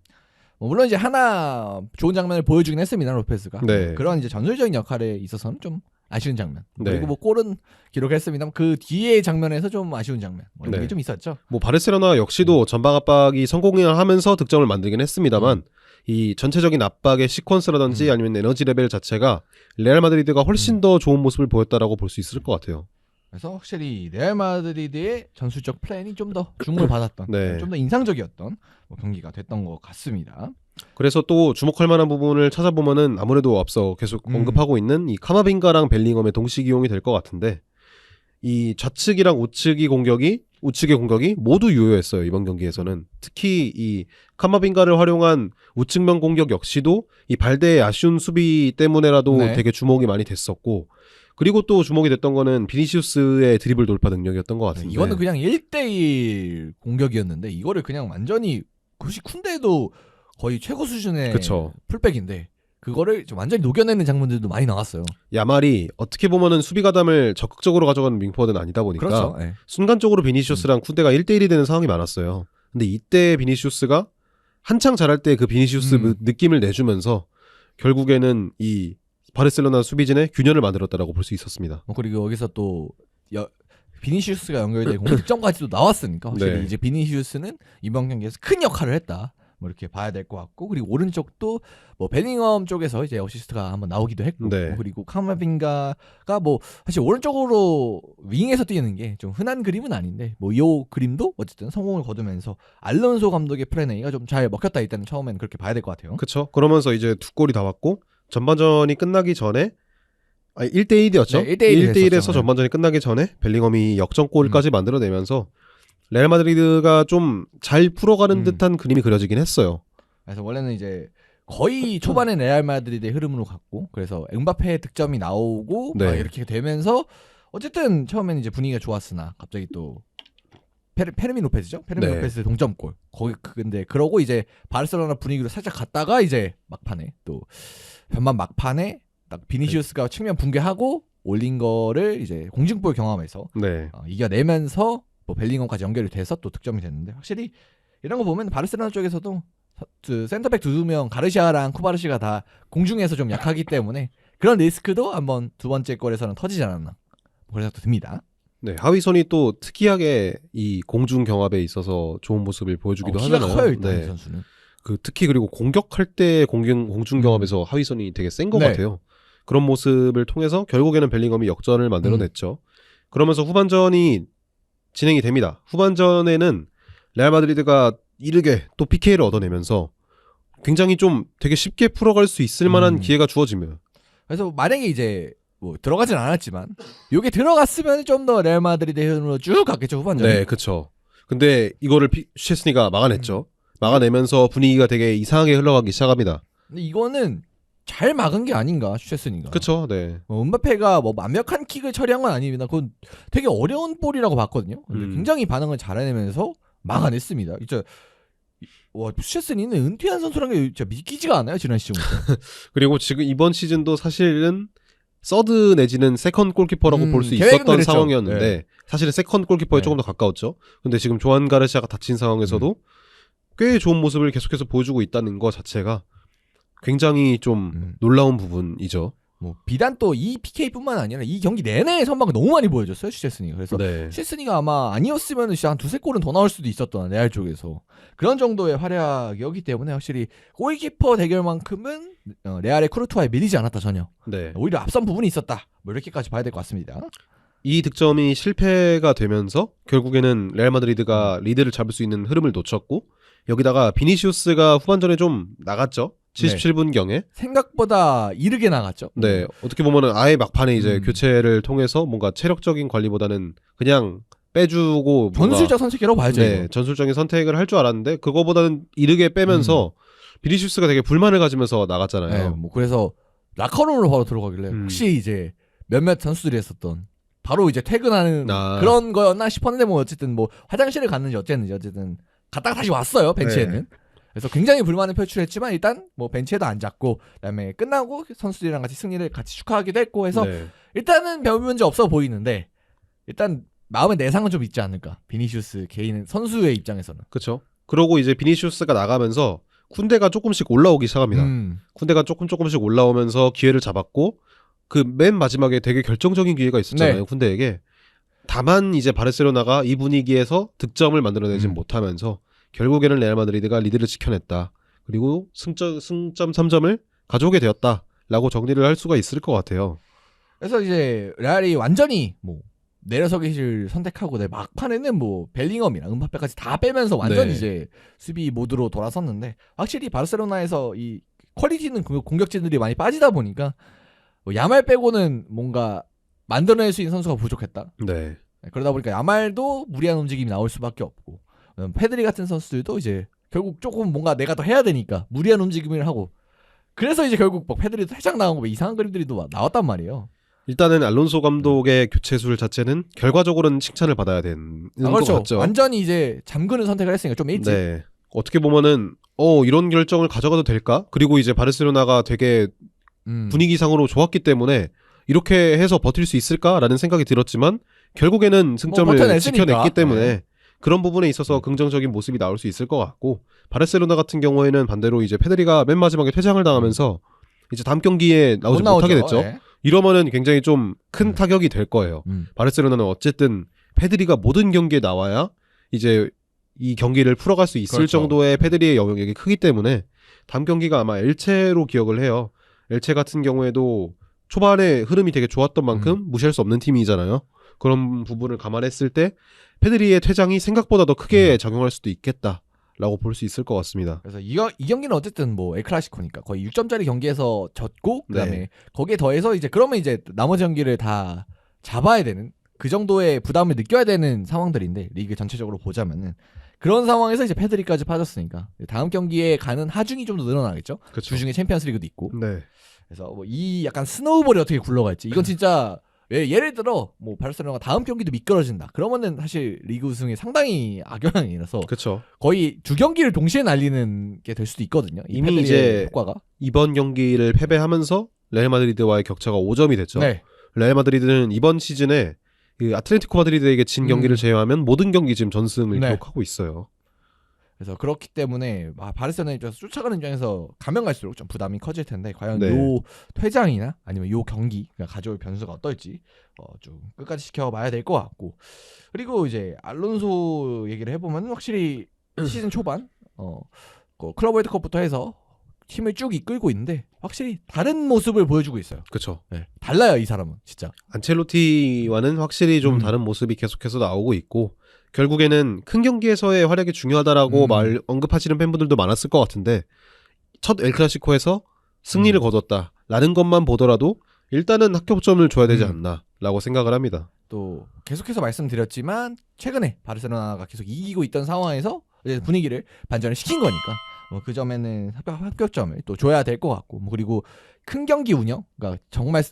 물론 이제 하나 좋은 장면을 보여주긴 했습니다. 로페스가. 네. 그런 이제 전술적인 역할에 있어서는 좀 아쉬운 장면. 네. 그리고 뭐 골은 기록했습니다만 그 뒤에 장면에서 좀 아쉬운 장면. 뭐 이런 게 좀 있었죠. 뭐 바르셀로나 역시도 전방 압박이 성공을 하면서 득점을 만들긴 했습니다만 이 전체적인 압박의 시퀀스라든지 아니면 에너지 레벨 자체가 레알 마드리드가 훨씬 더 좋은 모습을 보였다라고 볼 수 있을 것 같아요. 그래서 확실히 레알 마드리드의 전술적 플랜이 좀 더 주목을 받았던, 네. 좀 더 인상적이었던 경기가 됐던 것 같습니다. 그래서 또 주목할 만한 부분을 찾아보면은 아무래도 앞서 계속 언급하고 있는 이 카마빙가랑 벨링엄의 동시 기용이 될 것 같은데 이 좌측이랑 우측의 공격이 모두 유효했어요. 이번 경기에서는 특히 이 카마빙가를 활용한 우측면 공격 역시도 이 발대의 아쉬운 수비 때문에라도 되게 주목이 많이 됐었고 그리고 또 주목이 됐던 거는 비니시우스의 드리블 돌파 능력이었던 것 같은데 이거는 그냥 1대1 공격이었는데 이거를 그냥 완전히 굳이 쿤데도 거의 최고 수준의 그쵸. 풀백인데 그거를 좀 완전히 녹여내는 장면들도 많이 나왔어요. 야말이 어떻게 보면은 수비 가담을 적극적으로 가져가는 윙포워드는 아니다 보니까 그렇죠. 네. 순간적으로 비니시우스랑 쿤데가 1대1이 되는 상황이 많았어요. 근데 이때 비니시우스가 한창 잘할 때 그 비니시우스 느낌을 내주면서 결국에는 이 바르셀로나 수비진의 균열을 만들었다라고 볼 수 있었습니다. 그리고 여기서 또 비니시우스가 연결되고 득점까지도 나왔으니까 확실히 이제 비니시우스는 이번 경기에서 큰 역할을 했다. 뭐 이렇게 봐야 될 것 같고 그리고 오른쪽도 뭐 벨링엄 쪽에서 이제 어시스트가 한번 나오기도 했고 그리고 카마빙가가 뭐 사실 오른쪽으로 윙에서 뛰는 게 좀 흔한 그림은 아닌데 뭐 이 그림도 어쨌든 성공을 거두면서 알론소 감독의 플랜 A가 좀 잘 먹혔다 일단은 처음에는 그렇게 봐야 될 것 같아요. 그렇죠. 그러면서 이제 두 골이 나왔고 전반전이 끝나기 전에 1대1이었죠. 네, 1대1에서 전반전이 끝나기 전에 벨링엄이 역전골까지 만들어내면서 레알 마드리드가 좀 잘 풀어가는 듯한 그림이 그려지긴 했어요. 그래서 원래는 이제 거의 초반에 레알 마드리드의 흐름으로 갔고 그래서 음바페 득점이 나오고 막 이렇게 되면서 어쨌든 처음에는 이제 분위기가 좋았으나 갑자기 또 페르민 로페스죠? 페르민 로페스 동점골. 거기 근데 그러고 이제 바르셀로나 분위기로 살짝 갔다가 이제 막판에 또 변반 막판에 딱 비니시우스가 측면 붕괴하고 올린 거를 이제 공중볼 경험에서 이겨내면서 뭐 벨링엄까지 연결이 돼서 또 득점이 됐는데 확실히 이런 거 보면 바르셀로나 쪽에서도 센터백 두 명 가르시아랑 쿠바르시가 다 공중에서 좀 약하기 때문에 그런 리스크도 한번 두 번째 골에서는 터지지 않았나 그런 생각도 듭니다. 네, 하위선이 또 특이하게 이 공중 경합에 있어서 좋은 모습을 보여주기도 하잖아요. 키가 커요 일단 이 선수는. 특히 그리고 공격할 때 공중 경합에서 하위선이 되게 센 것 같아요. 그런 모습을 통해서 결국에는 벨링엄이 역전을 만들어냈죠. 그러면서 후반전이 진행이 됩니다. 후반전에는 레알 마드리드가 이르게 또 PK를 얻어내면서 굉장히 좀 되게 쉽게 풀어갈 수 있을 만한 기회가 주어지면, 그래서 만약에 이제 뭐 들어가진 않았지만 요게 들어갔으면 좀 더 레알 마드리드의 흐름으로 쭉 갔겠죠, 후반전에. 네, 그렇죠. 근데 이거를 슈체스니가 막아냈죠. 막아내면서 분위기가 되게 이상하게 흘러가기 시작합니다. 근데 이거는 잘 막은 게 아닌가, 슈체스니가. 그렇죠. 네. 음바페가 뭐 완벽한 킥을 처리한 건 아닙니다. 그건 되게 어려운 볼이라고 봤거든요. 근데 굉장히 반응을 잘해내면서 막아냈습니다. 진짜 와, 슈체스니는 은퇴한 선수라는 게 진짜 믿기지가 않아요, 지난 시즌부터. 그리고 지금 이번 시즌도 사실은 서드 내지는 세컨 골키퍼라고 볼 수 있었던 상황이었는데 네. 사실은 세컨 골키퍼에 조금 더 가까웠죠. 근데 지금 조한 가르시아가 다친 상황에서도 꽤 좋은 모습을 계속해서 보여주고 있다는 것 자체가 굉장히 좀 놀라운 부분이죠. 뭐 비단 또 이 PK뿐만 아니라 이 경기 내내 선방을 너무 많이 보여줬어요, 슈체스니가. 그래서 슈체스니가 아마 아니었으면 진짜 한 두세 골은 더 나올 수도 있었던 레알 쪽에서 그런 정도의 활약이었기 때문에 확실히 골키퍼 대결만큼은 레알의 쿠르투아에 밀리지 않았다 전혀. 네. 오히려 앞선 부분이 있었다. 뭐 이렇게까지 봐야 될 것 같습니다. 이 득점이 실패가 되면서 결국에는 레알 마드리드가 리드를 잡을 수 있는 흐름을 놓쳤고 여기다가 비니시우스가 후반전에 좀 나갔죠. 77분경에 생각보다 이르게 나갔죠. 네, 어떻게 보면은 아예 막판에 이제 교체를 통해서 뭔가 체력적인 관리보다는 그냥 빼주고 전술적 선택이라고 봐야죠. 네, 전술적인 선택을 할 줄 알았는데 그거보다는 이르게 빼면서 비니시우스가 되게 불만을 가지면서 나갔잖아요. 네, 뭐 그래서 라커룸으로 바로 들어가길래 혹시 이제 몇몇 선수들이 했었던 바로 이제 퇴근하는 그런 거였나 싶었는데 뭐 어쨌든 뭐 화장실을 갔는지 어쨌든 갔다가 다시 왔어요, 벤치에는. 네. 그래서 굉장히 불만을 표출했지만 일단 뭐 벤치에도 앉았고 그다음에 끝나고 선수들이랑 같이 승리를 같이 축하하기도 했고 해서 일단은 별 문제 없어 보이는데 일단 마음의 내상은 좀 있지 않을까. 비니시우스 개인 선수의 입장에서는. 그렇죠. 그러고 이제 비니시우스가 나가면서 쿤데가 조금씩 올라오기 시작합니다. 쿤데가 조금씩 올라오면서 기회를 잡았고 그 맨 마지막에 되게 결정적인 기회가 있었잖아요. 쿤데에게. 다만 이제 바르셀로나가 이 분위기에서 득점을 만들어내지 못하면서 결국에는 레알 마드리드가 리드를 지켜냈다. 그리고 승점 3점을 가져오게 되었다라고 정리를 할 수가 있을 것 같아요. 그래서 이제 레알이 완전히 뭐 내려서기를 선택하고 막판에는 뭐 벨링엄이랑 음바페까지 다 빼면서 완전 이제 수비 모드로 돌아섰는데 확실히 바르셀로나에서 이 퀄리티 있는 공격진들이 많이 빠지다 보니까 뭐 야말 빼고는 뭔가 만들어낼 수 있는 선수가 부족했다. 네. 그러다 보니까 야말도 무리한 움직임이 나올 수밖에 없고 페드리 같은 선수들도 이제 결국 조금 뭔가 내가 더 해야 되니까 무리한 움직임을 하고 그래서 이제 결국 막 페드리도 살짝 나온 거 이상한 그림들이 또 나왔단 말이에요. 일단은 알론소 감독의 교체술 자체는 결과적으로는 칭찬을 받아야 되는 것 같죠. 완전히 이제 잠그는 선택을 했으니까 좀 일찍. 네. 어떻게 보면은 이런 결정을 가져가도 될까? 그리고 이제 바르셀로나가 되게 분위기상으로 좋았기 때문에 이렇게 해서 버틸 수 있을까라는 생각이 들었지만 결국에는 승점을 지켜냈기 때문에 그런 부분에 있어서 긍정적인 모습이 나올 수 있을 것 같고 바르셀로나 같은 경우에는 반대로 이제 페드리가 맨 마지막에 퇴장을 당하면서 이제 다음 경기에 나오지 못하게 됐죠. 이러면은 굉장히 좀 큰 타격이 될 거예요. 바르셀로나는 어쨌든 페드리가 모든 경기에 나와야 이제 이 경기를 풀어갈 수 있을 정도의 페드리의 영향력이 크기 때문에 다음 경기가 아마 엘체로 기억을 해요. 엘체 같은 경우에도 초반에 흐름이 되게 좋았던 만큼 무시할 수 없는 팀이잖아요. 그런 부분을 감안했을 때 페드리의 퇴장이 생각보다 더 크게 작용할 수도 있겠다라고 볼 수 있을 것 같습니다. 그래서 이 경기는 어쨌든 뭐 엘클라시코니까 거의 6점짜리 경기에서 졌고 그다음에 거기에 더해서 이제 그러면 이제 나머지 경기를 다 잡아야 되는 그 정도의 부담을 느껴야 되는 상황들인데 리그 전체적으로 보자면은 그런 상황에서 이제 페드리까지 빠졌으니까 다음 경기에 가는 하중이 좀 더 늘어나겠죠. 주중에 챔피언스리그도 있고. 그래서 뭐 이 약간 스노우볼이 어떻게 굴러갈지 이건 진짜 예를 들어 뭐 바르셀로나가 다음 경기도 미끄러진다. 그러면은 사실 리그 우승에 상당히 악영향이라서 거의 두 경기를 동시에 날리는 게 될 수도 있거든요. 이미 이제 효과가. 이번 경기를 패배하면서 레알 마드리드와의 격차가 5점이 됐죠. 레알 마드리드는 이번 시즌에 그 아틀레티코 마드리드에게 진 경기를 제외하면 모든 경기 지금 전승을 기록하고 있어요. 그래서 그렇기 때문에 바르셀로나 입장에서 쫓아가는 입장에서 가면 갈수록 좀 부담이 커질 텐데 과연 요 퇴장이나 아니면 요 경기가 가져올 변수가 어떨지 좀 끝까지 지켜봐야 될 것 같고 그리고 이제 알론소 얘기를 해보면 확실히 시즌 초반 그 클럽 월드컵부터 해서 팀을 쭉 이끌고 있는데 확실히 다른 모습을 보여주고 있어요. 그렇죠. 네, 달라요 이 사람은 진짜. 안첼로티와는 확실히 좀 다른 모습이 계속해서 나오고 있고 결국에는 큰 경기에서의 활약이 중요하다라고 언급하시는 팬분들도 많았을 것 같은데 첫 엘클라시코에서 승리를 거뒀다라는 것만 보더라도 일단은 합격점을 줘야 되지 않나라고 생각을 합니다. 또 계속해서 말씀드렸지만 최근에 바르셀로나가 계속 이기고 있던 상황에서 이제 분위기를 반전을 시킨 거니까 그 점에는 합격점을 또 줘야 될 것 같고 그리고 큰 경기 운영, 그러니까 정말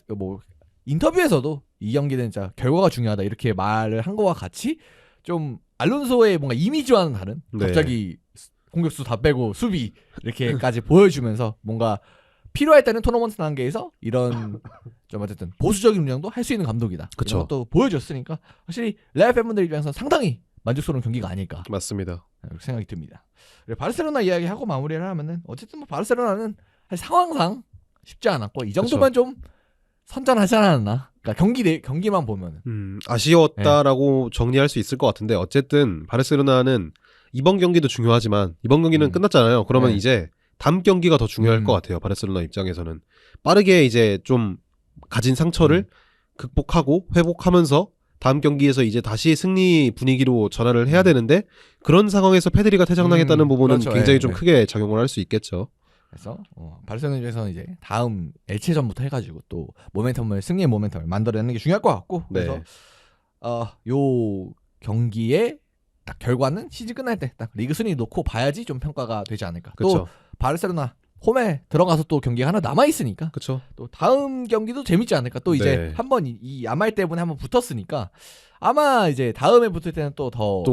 인터뷰에서도 이 경기는 진짜 결과가 중요하다 이렇게 말을 한 거와 같이 좀 알론소의 뭔가 이미지와는 다른 갑자기 공격수 다 빼고 수비 이렇게까지 보여주면서 뭔가 필요할 때는 토너먼트 단계에서 이런 좀 어쨌든 보수적인 운영도 할 수 있는 감독이다. 그쵸. 이런 것도 보여줬으니까 확실히 레알 팬분들 입장에서 상당히 만족스러운 경기가 아닐까. 맞습니다. 이렇게 생각이 듭니다. 바르셀로나 이야기하고 마무리를 하면은 어쨌든 뭐 바르셀로나는 상황상 쉽지 않았고 이 정도면 좀 선전하지 않았나. 그러니까 경기만 보면은 아쉬웠다라고 정리할 수 있을 것 같은데 어쨌든 바르셀로나는 이번 경기도 중요하지만 이번 경기는 끝났잖아요. 그러면 이제 다음 경기가 더 중요할 것 같아요. 바르셀로나 입장에서는 빠르게 이제 좀 가진 상처를 극복하고 회복하면서 다음 경기에서 이제 다시 승리 분위기로 전환을 해야 되는데 그런 상황에서 페드리가 퇴장당했다는 부분은 그렇죠. 굉장히 좀 크게 작용을 할 수 있겠죠. 그래서 바르셀로나 입장에서는 이제 다음 엘체전부터 해가지고 또 승리의 모멘텀을 만들어내는 게 중요할 것 같고 그래서 요 경기의 딱 결과는 시즌 끝날 때 딱 리그 순위 놓고 봐야지 좀 평가가 되지 않을까. 그쵸. 또 바르셀로나 홈에 들어가서 또 경기가 하나 남아 있으니까. 그렇죠. 또 다음 경기도 재밌지 않을까. 또 이제 한번 이 야말 때문에 한번 붙었으니까 아마 이제 다음에 붙을 때는 또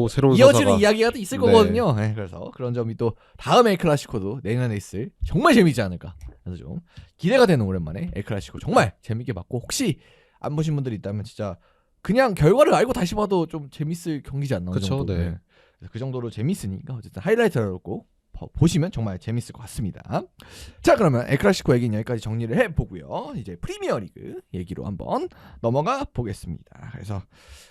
새로운 이어지는 서사가. 이야기가 또 있을 거거든요. 네, 그래서 그런 점이 또 다음 엘클라시코도 내년에 있을 정말 재밌지 않을까. 그래서 좀 기대가 되는 오랜만에 엘클라시코 정말 재밌게 봤고 혹시 안 보신 분들이 있다면 진짜 그냥 결과를 알고 다시 봐도 좀 재밌을 경기지 않나. 그렇죠. 네. 그래서 그 정도로 재밌으니까 어쨌든 하이라이트를 꼭 보시면 정말 재밌을 것 같습니다. 자, 그러면 엘클라시코 얘기는 여기까지 정리를 해보고요. 이제 프리미어리그 얘기로 한번 넘어가 보겠습니다. 그래서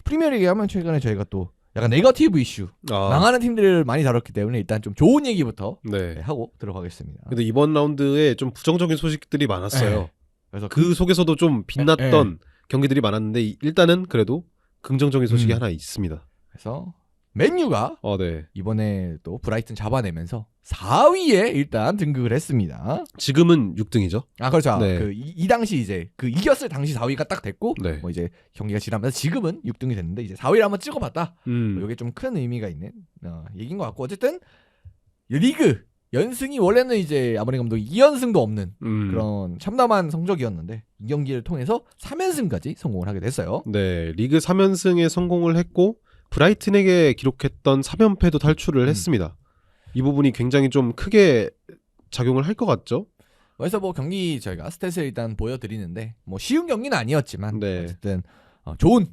프리미어리그 하면 최근에 저희가 또 약간 네거티브 이슈 망하는 팀들을 많이 다뤘기 때문에 일단 좀 좋은 얘기부터 하고 들어가겠습니다. 근데 이번 라운드에 좀 부정적인 소식들이 많았어요. 그래서 그 속에서도 좀 빛났던 경기들이 많았는데 일단은 그래도 긍정적인 소식이 하나 있습니다. 그래서 맨유가 이번에 또 브라이튼 잡아내면서 4위에 일단 등극을 했습니다. 지금은 6등이죠. 아, 그렇죠. 이 당시 이제 이겼을 당시 4위가 딱 됐고 뭐 이제 경기가 지나면서 지금은 6등이 됐는데 이제 4위를 한번 찍어봤다. 이게 좀 큰 의미가 있는 얘기인 것 같고 어쨌든 리그 연승이 원래는 이제 아모린 감독이 2연승도 없는 그런 참담한 성적이었는데 이 경기를 통해서 3연승까지 성공을 하게 됐어요. 네, 리그 3연승에 성공을 했고 브라이튼에게 기록했던 3연패도 탈출을 했습니다. 이 부분이 굉장히 좀 크게 작용을 할 것 같죠? 그래서 뭐 경기 저희가 스탯을 일단 보여드리는데 뭐 쉬운 경기는 아니었지만 어쨌든 좋은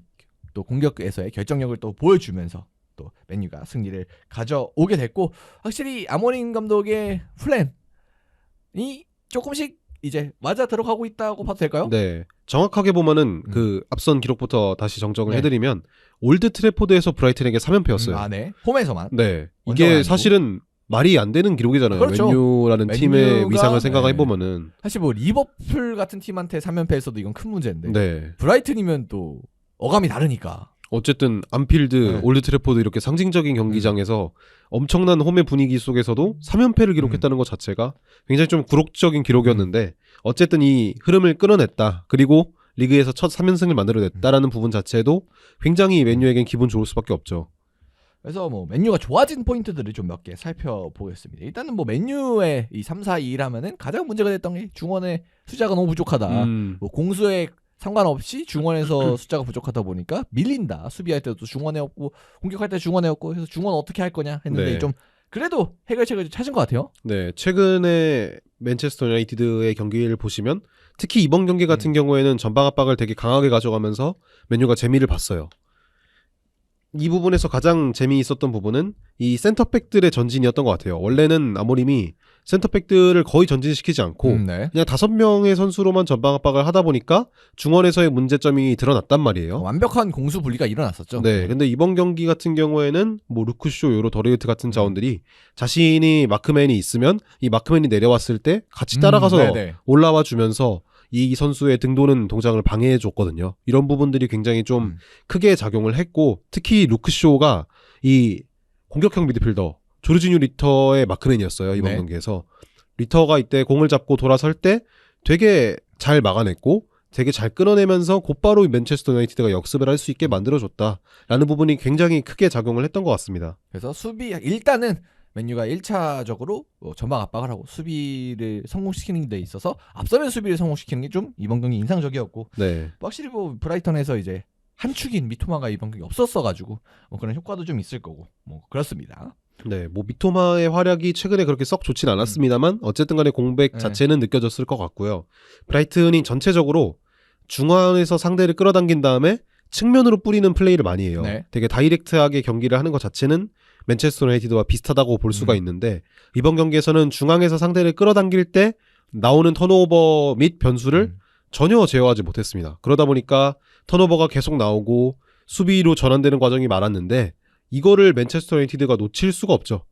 또 공격에서의 결정력을 또 보여주면서 또 맨유가 승리를 가져오게 됐고 확실히 아모린 감독의 플랜이 조금씩 이제 맞아 들어가고 있다고 봐도 될까요? 네, 정확하게 보면은 그 앞선 기록부터 다시 정정을 해드리면 올드 트래포드에서 브라이튼에게 3연패였어요. 네, 홈에서만. 네, 이게 사실은 말이 안 되는 기록이잖아요. 그렇죠. 맨유라는 팀의 위상을 생각해보면은 사실 뭐 리버풀 같은 팀한테 3연패했어도 이건 큰 문제인데 브라이튼이면 또 어감이 다르니까. 어쨌든 안필드, 올드 트래포드 이렇게 상징적인 경기장에서 엄청난 홈의 분위기 속에서도 3연패를 기록했다는 것 자체가 굉장히 좀 굴욕적인 기록이었는데 어쨌든 이 흐름을 끌어냈다. 그리고 리그에서 첫 3연승을 만들어냈다라는 부분 자체도 굉장히 맨유에겐 기분 좋을 수밖에 없죠. 그래서 뭐 맨유가 좋아진 포인트들을 좀 몇 개 살펴보겠습니다. 일단은 뭐 맨유의 이 3-4-2를 하면은 가장 문제가 됐던 게 중원의 숫자가 너무 부족하다. 뭐 공수에 상관없이 중원에서 숫자가 부족하다 보니까 밀린다. 수비할 때도 중원에 없고 공격할 때 중원에 없고 해서 중원 어떻게 할 거냐 했는데 좀 그래도 해결책을 찾은 것 같아요. 네, 최근에 맨체스터 유나이티드의 경기를 보시면 특히 이번 경기 같은 경우에는 전방 압박을 되게 강하게 가져가면서 맨유가 재미를 봤어요. 이 부분에서 가장 재미있었던 부분은 이 센터백들의 전진이었던 것 같아요. 원래는 아모림이 센터백들을 거의 전진시키지 않고 네. 그냥 5명의 선수로만 전방 압박을 하다 보니까 중원에서의 문제점이 드러났단 말이에요. 완벽한 공수 분리가 일어났었죠. 네, 근데 이번 경기 같은 경우에는 뭐 루크쇼, 요로, 더레이트 같은 자원들이 자신이 마크맨이 있으면 이 마크맨이 내려왔을 때 같이 따라가서 올라와 주면서 이 선수의 등 도는 동작을 방해해 줬거든요. 이런 부분들이 굉장히 좀 크게 작용을 했고, 특히 루크쇼가 이 공격형 미드필더 조르지뉴 리터의 마크맨이었어요. 이번 경기에서. 리터가 이때 공을 잡고 돌아설 때 되게 잘 막아냈고 되게 잘 끊어내면서 곧바로 맨체스터 유나이티드가 역습을 할 수 있게 만들어줬다라는 부분이 굉장히 크게 작용을 했던 것 같습니다. 그래서 수비 일단은 맨유가 1차적으로 전방 압박을 하고 수비를 성공시키는 데 있어서 앞서면 수비를 성공시키는 게 좀 이번 경기 인상적이었고, 네. 확실히 뭐 브라이턴에서 이제 한 축인 미토마가 이번 경기 없었어가지고 뭐 그런 효과도 좀 있을 거고 뭐 그렇습니다. 네, 뭐 미토마의 활약이 최근에 그렇게 썩 좋진 않았습니다만 어쨌든 간에 공백 자체는 느껴졌을 것 같고요. 브라이튼이 전체적으로 중앙에서 상대를 끌어당긴 다음에 측면으로 뿌리는 플레이를 많이 해요. 네. 되게 다이렉트하게 경기를 하는 것 자체는 맨체스터 유나이티드와 비슷하다고 볼 수가 있는데, 이번 경기에서는 중앙에서 상대를 끌어당길 때 나오는 턴오버 및 변수를 전혀 제어하지 못했습니다. 그러다 보니까 턴오버가 계속 나오고 수비로 전환되는 과정이 많았는데, 이거를 맨체스터 유나이티드가 놓칠 수가 없죠.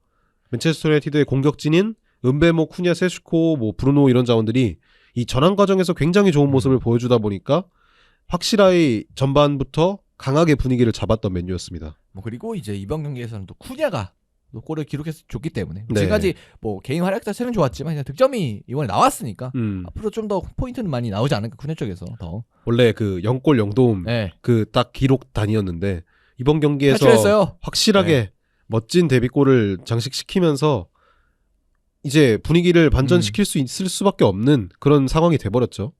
맨체스터 유나이티드의 공격진인 은베모, 쿠냐, 세슈코, 뭐 브루노 이런 자원들이 이 전환 과정에서 굉장히 좋은 모습을 보여주다 보니까 확실하게 전반부터 강하게 분위기를 잡았던 맨유였습니다. 뭐 그리고 이제 이번 경기에서는 또 쿠냐가 또 골을 기록해서 줬기 때문에 네. 지금까지 뭐 개인 활약 자체는 좋았지만 그냥 득점이 이번에 나왔으니까 앞으로 좀 더 포인트는 많이 나오지 않을까, 쿠냐 쪽에서 더. 원래 그 0골 0도움 네. 그 딱 기록 단이었는데 이번 경기에서 탈출했어요. 확실하게 네. 멋진 데뷔골을 장식시키면서 이제 분위기를 반전시킬 수 있을 수밖에 없는 그런 상황이 돼버렸죠.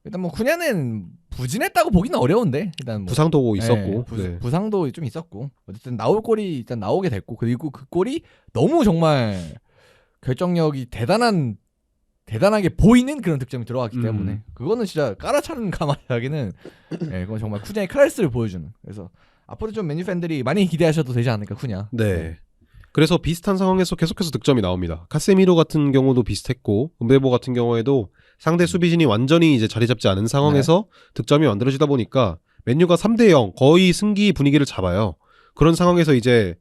일단 뭐 쿠냐는 부진했다고 보기는 어려운데 일단 뭐 부상도 있었고 부상도 좀 있었고 어쨌든 나올 골이 일단 나오게 됐고, 그리고 그 골이 너무 정말 결정력이 대단하게 보이는 그런 득점이 들어갔기 때문에 그거는 진짜 깔아차는 가마하기는 그건 정말 쿠냐의 클래스를 보여주는. 그래서 앞으로 좀 맨유 팬들이 많이 기대하셔도 되지 않을까, 쿠냐. 네. 그래서 비슷한 상황에서 계속해서 득점이 나옵니다. 카세미로 같은 경우도 비슷했고, 은베보 같은 경우에도 상대 수비진이 완전히 이제 자리 잡지 않은 상황에서 득점이 만들어지다 보니까 맨유가 3대0 거의 승기 분위기를 잡아요. 그런 상황에서 이제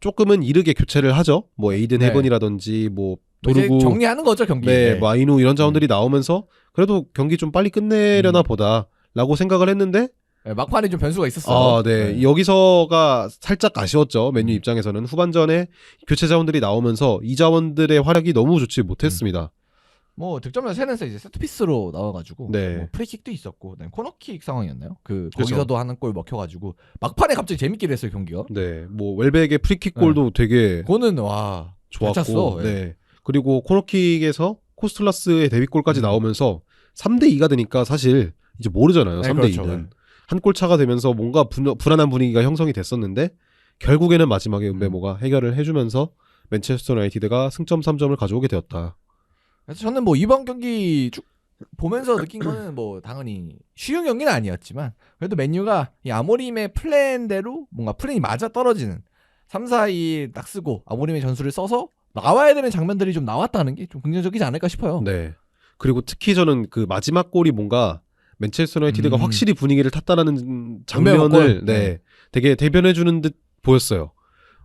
조금은 이르게 교체를 하죠. 뭐 에이든 헤번이라든지 뭐 도르구, 정리하는 거죠, 경기. 네, 뭐 아이누 이런 자원들이 나오면서 그래도 경기 좀 빨리 끝내려나 보다라고 생각을 했는데 막판에 좀 변수가 있었어요. 네. 여기서가 살짝 아쉬웠죠. 맨유 입장에서는 후반전에 교체 자원들이 나오면서 이 자원들의 활약이 너무 좋지 못했습니다. 뭐 득점을 세면서 이제 세트피스로 나와가지고 네. 뭐 프리킥도 있었고 코너킥 상황이었나요? 그렇죠. 거기서도 하는 골 먹혀가지고 막판에 갑자기 재밌게 됐어요, 경기가. 네, 뭐 웰백의 프리킥 골도 되게 그거는 와 좋았고, 네. 그리고 코너킥에서 코스틀라스의 데뷔골까지 나오면서 3대2가 되니까 사실 이제 모르잖아요. 3대2는 그렇죠. 한 골 차가 되면서 뭔가 불안한 분위기가 형성이 됐었는데 결국에는 마지막에 은베모가 해결을 해주면서 맨체스터 유나이티드가 승점 3점을 가져오게 되었다. 그래서 저는 뭐 이번 경기 쭉 보면서 느낀 거는 뭐 당연히 쉬운 경기는 아니었지만 그래도 맨유가 이 아모림의 플랜대로 뭔가 플랜이 맞아 떨어지는 3-4-2 딱 쓰고 아모림의 전술을 써서 나와야 되는 장면들이 좀 나왔다는 게 좀 긍정적이지 않을까 싶어요. 네. 그리고 특히 저는 그 마지막 골이 뭔가 맨체스터 유나이티드가 확실히 분위기를 탔다라는 장면을 되게 대변해주는 듯 보였어요.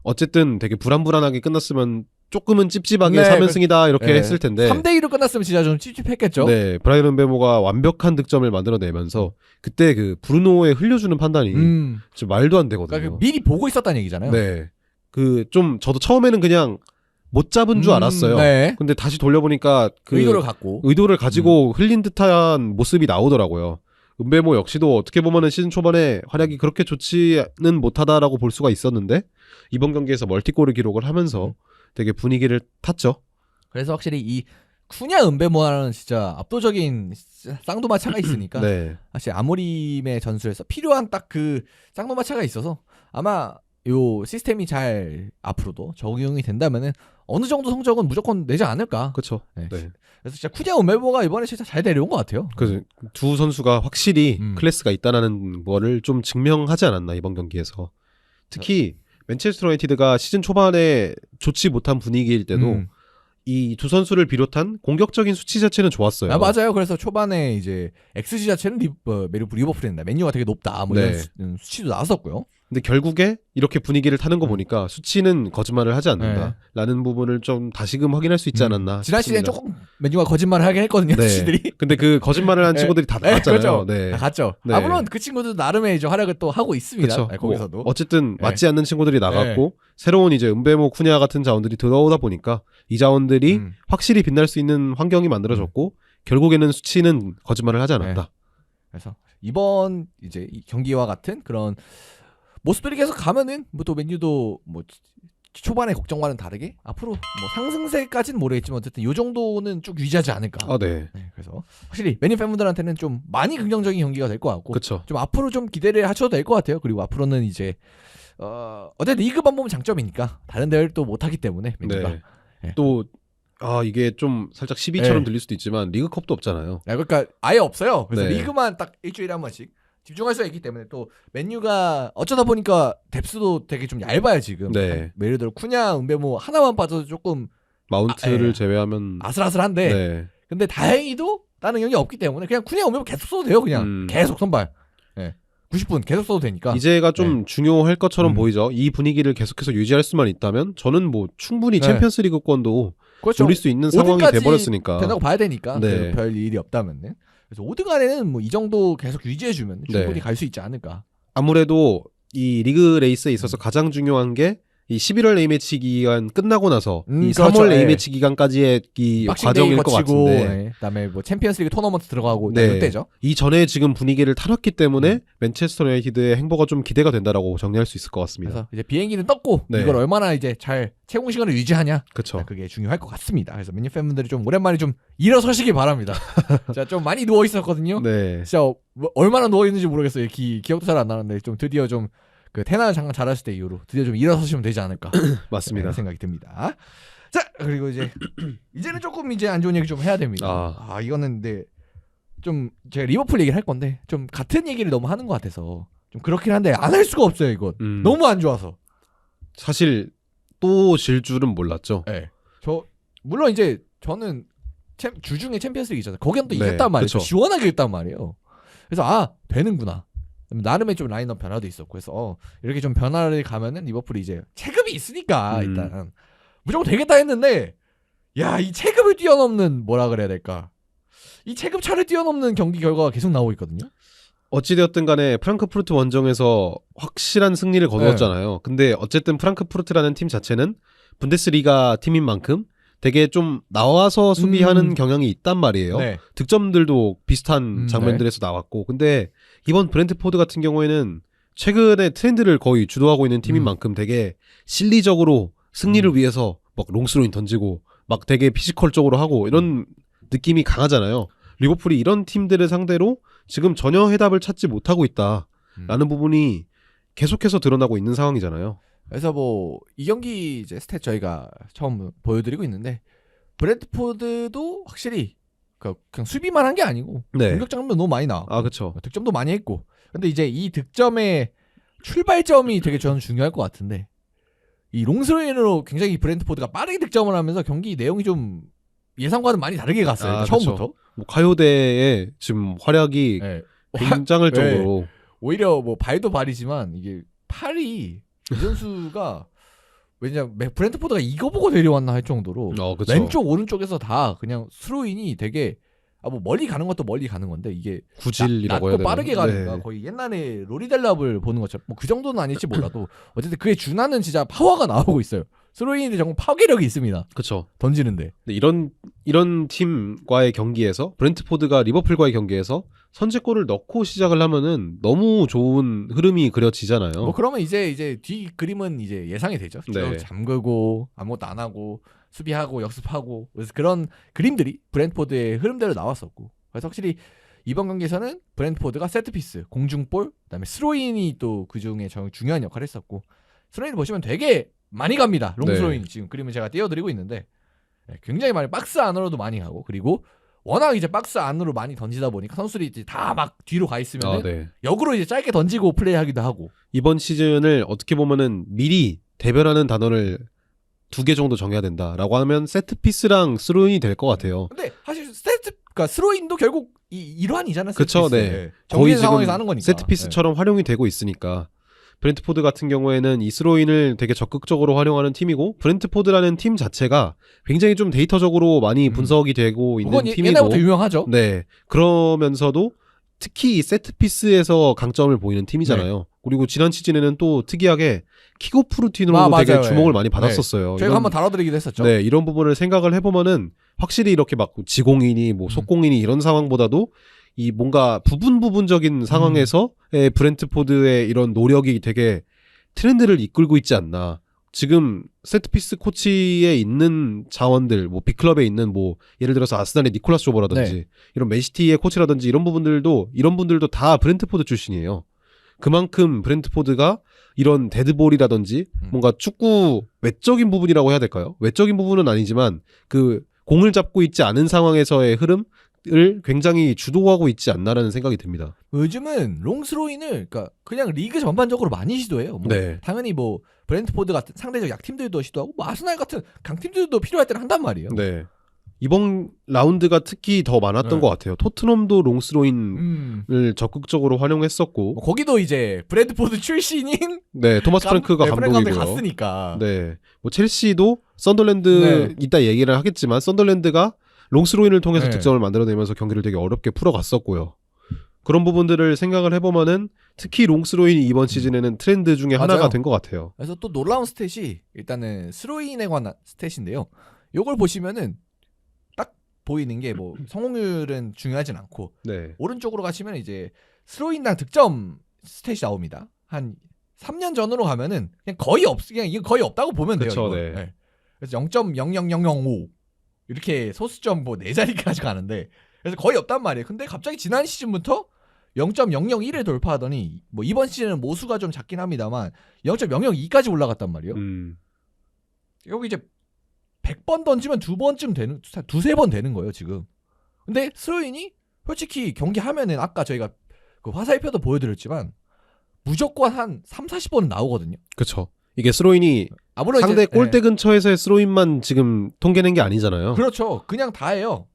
어쨌든 되게 불안불안하게 끝났으면 조금은 찝찝하게 3연승이다 이렇게 했을 텐데 3대2로 끝났으면 진짜 좀 찝찝했겠죠. 네, 브라이언 은베모가 완벽한 득점을 만들어내면서 그때 그 브루노의 흘려주는 판단이 좀 말도 안 되거든요. 그러니까 미리 보고 있었다는 얘기잖아요. 네, 그 좀 저도 처음에는 그냥 못 잡은 줄 알았어요. 네. 근데 다시 돌려보니까 그 의도를 가지고 흘린 듯한 모습이 나오더라고요. 은베모 역시도 어떻게 보면은 시즌 초반에 활약이 그렇게 좋지는 못하다라고 볼 수가 있었는데 이번 경기에서 멀티골을 기록을 하면서 되게 분위기를 탔죠. 그래서 확실히 이 쿠냐 은베모와는 진짜 압도적인 쌍도마차가 있으니까 네. 사실 아모림의 전술에서 필요한 딱 그 쌍도마차가 있어서 아마 요 시스템이 잘 앞으로도 적용이 된다면은 어느 정도 성적은 무조건 내지 않을까. 그렇죠. 네. 네. 그래서 진짜 쿠냐 은베모가 이번에 진짜 잘 데려온 것 같아요. 그래서 두 선수가 확실히 클래스가 있다라는 거를 좀 증명하지 않았나 이번 경기에서. 특히 맨체스터 유나이티드가 시즌 초반에 좋지 못한 분위기일 때도 이 두 선수를 비롯한 공격적인 수치 자체는 좋았어요. 아, 맞아요. 그래서 초반에 이제 XG 자체는 리버풀이었나 맨유가 되게 높다. 뭐 이런 수치도 나왔었고요. 근데 결국에 이렇게 분위기를 타는 거 보니까 수치는 거짓말을 하지 않는다라는 부분을 좀 다시금 확인할 수 있지 않았나 지난 시즌에 조금 맨유가 거짓말을 하긴 했거든요. 수치들이. 근데 그 거짓말을 한 친구들이 다 나갔잖아요. 그렇죠. 다 갔죠. 아, 물론 그 친구도 나름의 이제 활약을 또 하고 있습니다. 거기서도. 어쨌든 맞지 않는 친구들이 나갔고 새로운 이제 은베모 쿠냐 같은 자원들이 들어오다 보니까 이 자원들이 확실히 빛날 수 있는 환경이 만들어졌고 결국에는 수치는 거짓말을 하지 않았다. 그래서 이번 이제 이 경기와 같은 그런 모습들이 계속 가면은 뭐 또 맨유도 뭐 초반의 걱정과는 다르게 앞으로 뭐 상승세까지는 모르겠지만 어쨌든 이 정도는 쭉 유지하지 않을까. 그래서 확실히 맨유 팬분들한테는 좀 많이 긍정적인 경기가 될 것 같고, 좀 앞으로 좀 기대를 하셔도 될 것 같아요. 그리고 앞으로는 이제 어쨌든 리그만 보면 장점이니까 다른 대회를 또 못하기 때문에 맨유가 또 이게 좀 살짝 시비처럼 들릴 수도 있지만 리그컵도 없잖아요. 그러니까 아예 없어요. 그래서 리그만 딱 일주일에 한 번씩 집중할 수가 있기 때문에 또 맨유가 어쩌다 보니까 뎁스도 되게 좀 얇아요 지금. 예를 들어 쿠냐, 은베모 하나만 빠져도 조금 마운트를 제외하면 아슬아슬한데 근데 다행히도 다른 경기 없기 때문에 그냥 쿠냐, 은베모 계속 써도 돼요. 그냥 계속 선발 90분 계속 써도 되니까 이제가 좀 중요할 것처럼 보이죠. 이 분위기를 계속해서 유지할 수만 있다면 저는 뭐 충분히 챔피언스리그권도 노릴 수 있는 상황이 돼버렸으니까 된다고 봐야 되니까 별 일이 없다면은. 그래서 5등 안에는 뭐 이 정도 계속 유지해주면 충분히 갈 수 있지 않을까. 아무래도 이 리그 레이스에 있어서 가장 중요한 게 이 11월 A매치 기간 끝나고 나서 이 3월 A매치 기간까지의 이 과정일 것 같은데 그다음에 뭐 챔피언스리그 토너먼트 들어가고 이때죠. 이 전에 지금 분위기를 타놨기 때문에 맨체스터 유나이티드의 행보가 좀 기대가 된다라고 정리할 수 있을 것 같습니다. 그래서 이제 비행기는 떴고 이걸 얼마나 이제 잘 채공 시간을 유지하냐. 그게 중요할 것 같습니다. 그래서 맨유 팬분들이 좀 오랜만에 좀 일어서시기 바랍니다. 제가 좀 많이 누워 있었거든요. 진짜 뭐 얼마나 누워 있는지 모르겠어요. 기억도 잘 안 나는데 좀 드디어 좀 그 테나 잠깐 잘하실 때 이후로 드디어 좀 일어서시면 되지 않을까. 맞습니다. 생각이 듭니다. 자, 그리고 이제는 조금 이제 안 좋은 얘기 좀 해야 됩니다. 이거는 근데 좀 제가 리버풀 얘기를 할 건데 좀 같은 얘기를 너무 하는 것 같아서 좀 그렇긴 한데 안 할 수가 없어요. 이건 너무 안 좋아서. 사실 또 질 줄은 몰랐죠. 저 물론 이제 저는 주중에 챔피언스리그 있잖아요. 거기는 또 이겼단 말이에요. 시원하게 이겼단 말이에요. 그래서 되는구나. 나름의 좀 라인업 변화도 있었고 그래서 이렇게 좀 변화를 가면은 리버풀이 이제 체급이 있으니까 일단 무조건 되겠다 했는데 이 체급을 뛰어넘는 뭐라 그래야 될까, 이 체급차를 뛰어넘는 경기 결과가 계속 나오고 있거든요. 어찌되었든 간에 프랑크푸르트 원정에서 확실한 승리를 거두었잖아요. 근데 어쨌든 프랑크푸르트라는 팀 자체는 분데스리가 팀인 만큼 되게 좀 나와서 수비하는 경향이 있단 말이에요. 득점들도 비슷한 장면들에서 나왔고, 근데 이번 브렌트포드 같은 경우에는 최근에 트렌드를 거의 주도하고 있는 팀인 만큼 되게 실리적으로 승리를 위해서 막 롱스로인 던지고 막 되게 피지컬적으로 하고 이런 느낌이 강하잖아요. 리버풀이 이런 팀들을 상대로 지금 전혀 해답을 찾지 못하고 있다라는 부분이 계속해서 드러나고 있는 상황이잖아요. 그래서 뭐 이 경기 이제 스탯 저희가 처음 보여드리고 있는데 브랜트포드도 확실히 그냥 수비만 한 게 아니고 공격 장면 너무 많이 나와. 그렇죠. 득점도 많이 했고. 근데 이제 이 득점의 출발점이 되게 저는 중요할 것 같은데 이 롱스로인으로 굉장히 브랜트포드가 빠르게 득점을 하면서 경기 내용이 좀 예상과는 많이 다르게 갔어요. 처음부터. 뭐 가요대의 지금 활약이 굉장할 정도로 오히려 뭐 발도 발이지만 이게 팔이 이 선수가 왜냐면 브랜트포드가 이거 보고 내려왔나 할 정도로 왼쪽 오른쪽에서 다 그냥 스로인이 되게 뭐 멀리 가는 것도 멀리 가는 건데 이게 구질이라고 해야 되나? 빠르게 가니까 거의 옛날에 로리델랍을 보는 것처럼 뭐 그 정도는 아닐지 몰라도 어쨌든 그에 준하는 진짜 파워가 나오고 있어요. 스로인이 정말 파괴력이 있습니다. 그렇죠. 던지는데. 근데 이런 팀과의 경기에서 브렌트포드가 리버풀과의 경기에서 선제골을 넣고 시작을 하면은 너무 좋은 흐름이 그려지잖아요. 뭐 그러면 이제 뒤 그림은 이제 예상이 되죠. 잠그고 아무것도 안 하고 수비하고 역습하고 그래서 그런 그림들이 브랜트포드의 흐름대로 나왔었고 그래서 확실히 이번 경기에서는 브랜트포드가 세트피스, 공중볼, 그다음에 스로인이 또 그중에 중요한 역할을 했었고 스로인을 보시면 되게 많이 갑니다. 롱스로인 지금 그림을 제가 띄워드리고 있는데 굉장히 많이 박스 안으로도 많이 가고 그리고 워낙 이제 박스 안으로 많이 던지다 보니까 선수들이 이제 다 막 뒤로 가 있으면 네. 역으로 이제 짧게 던지고 플레이하기도 하고. 이번 시즌을 어떻게 보면은 미리 대변하는 단어를 2개 정도 정해야 된다라고 하면 세트피스랑 스로인이 될 것 같아요. 근데 사실 그러니까 스로인도 결국 일환이잖아요. 그렇죠, 네. 네. 거의 상황에서 하는 거니까. 세트피스처럼 네. 활용이 되고 있으니까. 브렌트포드 같은 경우에는 이 스로인을 되게 적극적으로 활용하는 팀이고 브렌트포드라는 팀 자체가 굉장히 좀 데이터적으로 많이 분석이 되고 있는 팀이고 옛날부터 유명하죠. 네. 그러면서도 특히 이 세트피스에서 강점을 보이는 팀이잖아요. 네. 그리고 지난 시즌에는 또 특이하게 킥오프 루틴으로 되게 주목을 많이 받았었어요. 네. 저희가 한번 다뤄드리기도 했었죠. 네, 이런 부분을 생각을 해보면은 확실히 이렇게 막 지공이니 뭐 속공이니 이런 상황보다도 이 뭔가 부분적인 상황에서의 브렌트포드의 이런 노력이 되게 트렌드를 이끌고 있지 않나. 지금 세트피스 코치에 있는 자원들, 뭐 빅클럽에 있는 뭐 예를 들어서 아스날의 니콜라스 조버라든지 네. 이런 맨시티의 코치라든지 이런 분들도 다 브렌트포드 출신이에요. 그만큼 브렌트포드가 이런 데드볼이라든지 뭔가 축구 외적인 부분이라고 해야 될까요? 외적인 부분은 아니지만 그 공을 잡고 있지 않은 상황에서의 흐름을 굉장히 주도하고 있지 않나라는 생각이 듭니다. 요즘은 롱스로인을 그러니까 그냥 리그 전반적으로 많이 시도해요. 뭐 네. 당연히 뭐 브렌트포드 같은 상대적 약팀들도 시도하고 뭐 아스날 같은 강팀들도 필요할 때는 한단 말이에요. 네. 이번 라운드가 특히 더 많았던 것 같아요. 토트넘도 롱스로인을 적극적으로 활용했었고 거기도 이제 브렌트포드 출신인 네, 토마스 프랭크가 감독이고요. 갔으니까. 네. 뭐 첼시도 썬더랜드 이따 얘기를 하겠지만 썬더랜드가 롱스로인을 통해서 득점을 만들어내면서 경기를 되게 어렵게 풀어갔었고요. 그런 부분들을 생각을 해보면은 특히 롱스로인이 이번 시즌에는 트렌드 중에 하나가 된 것 같아요. 그래서 또 놀라운 스탯이 일단은 스로인에 관한 스탯인데요. 요걸 보시면은 딱 보이는 게 뭐 성공률은 중요하진 않고 네. 오른쪽으로 가시면 이제 스로인당 득점 스탯이 나옵니다. 한 3년 전으로 가면은 그냥 이거 거의 없다고 보면 돼요. 그쵸, 네. 네. 그래서 0.00005 이렇게 소수점 뭐 4자리까지 가는데 그래서 거의 없단 말이에요. 근데 갑자기 지난 시즌부터 0.001을 돌파하더니 뭐 이번 시즌은 모수가 좀 작긴 합니다만 0.002까지 올라갔단 말이에요. 여기 이제 100번 던지면 2번쯤 되는 2-3번 되는 거예요, 지금. 근데 스로인이 솔직히 경기 하면은 아까 저희가 그 화살표도 보여드렸지만 무조건 한 3-40번은 나오거든요. 그렇죠. 이게 스로인이 상대 이제, 골대 근처에서의 스로인만 지금 통계낸 게 아니잖아요. 그렇죠. 그냥 다 해요.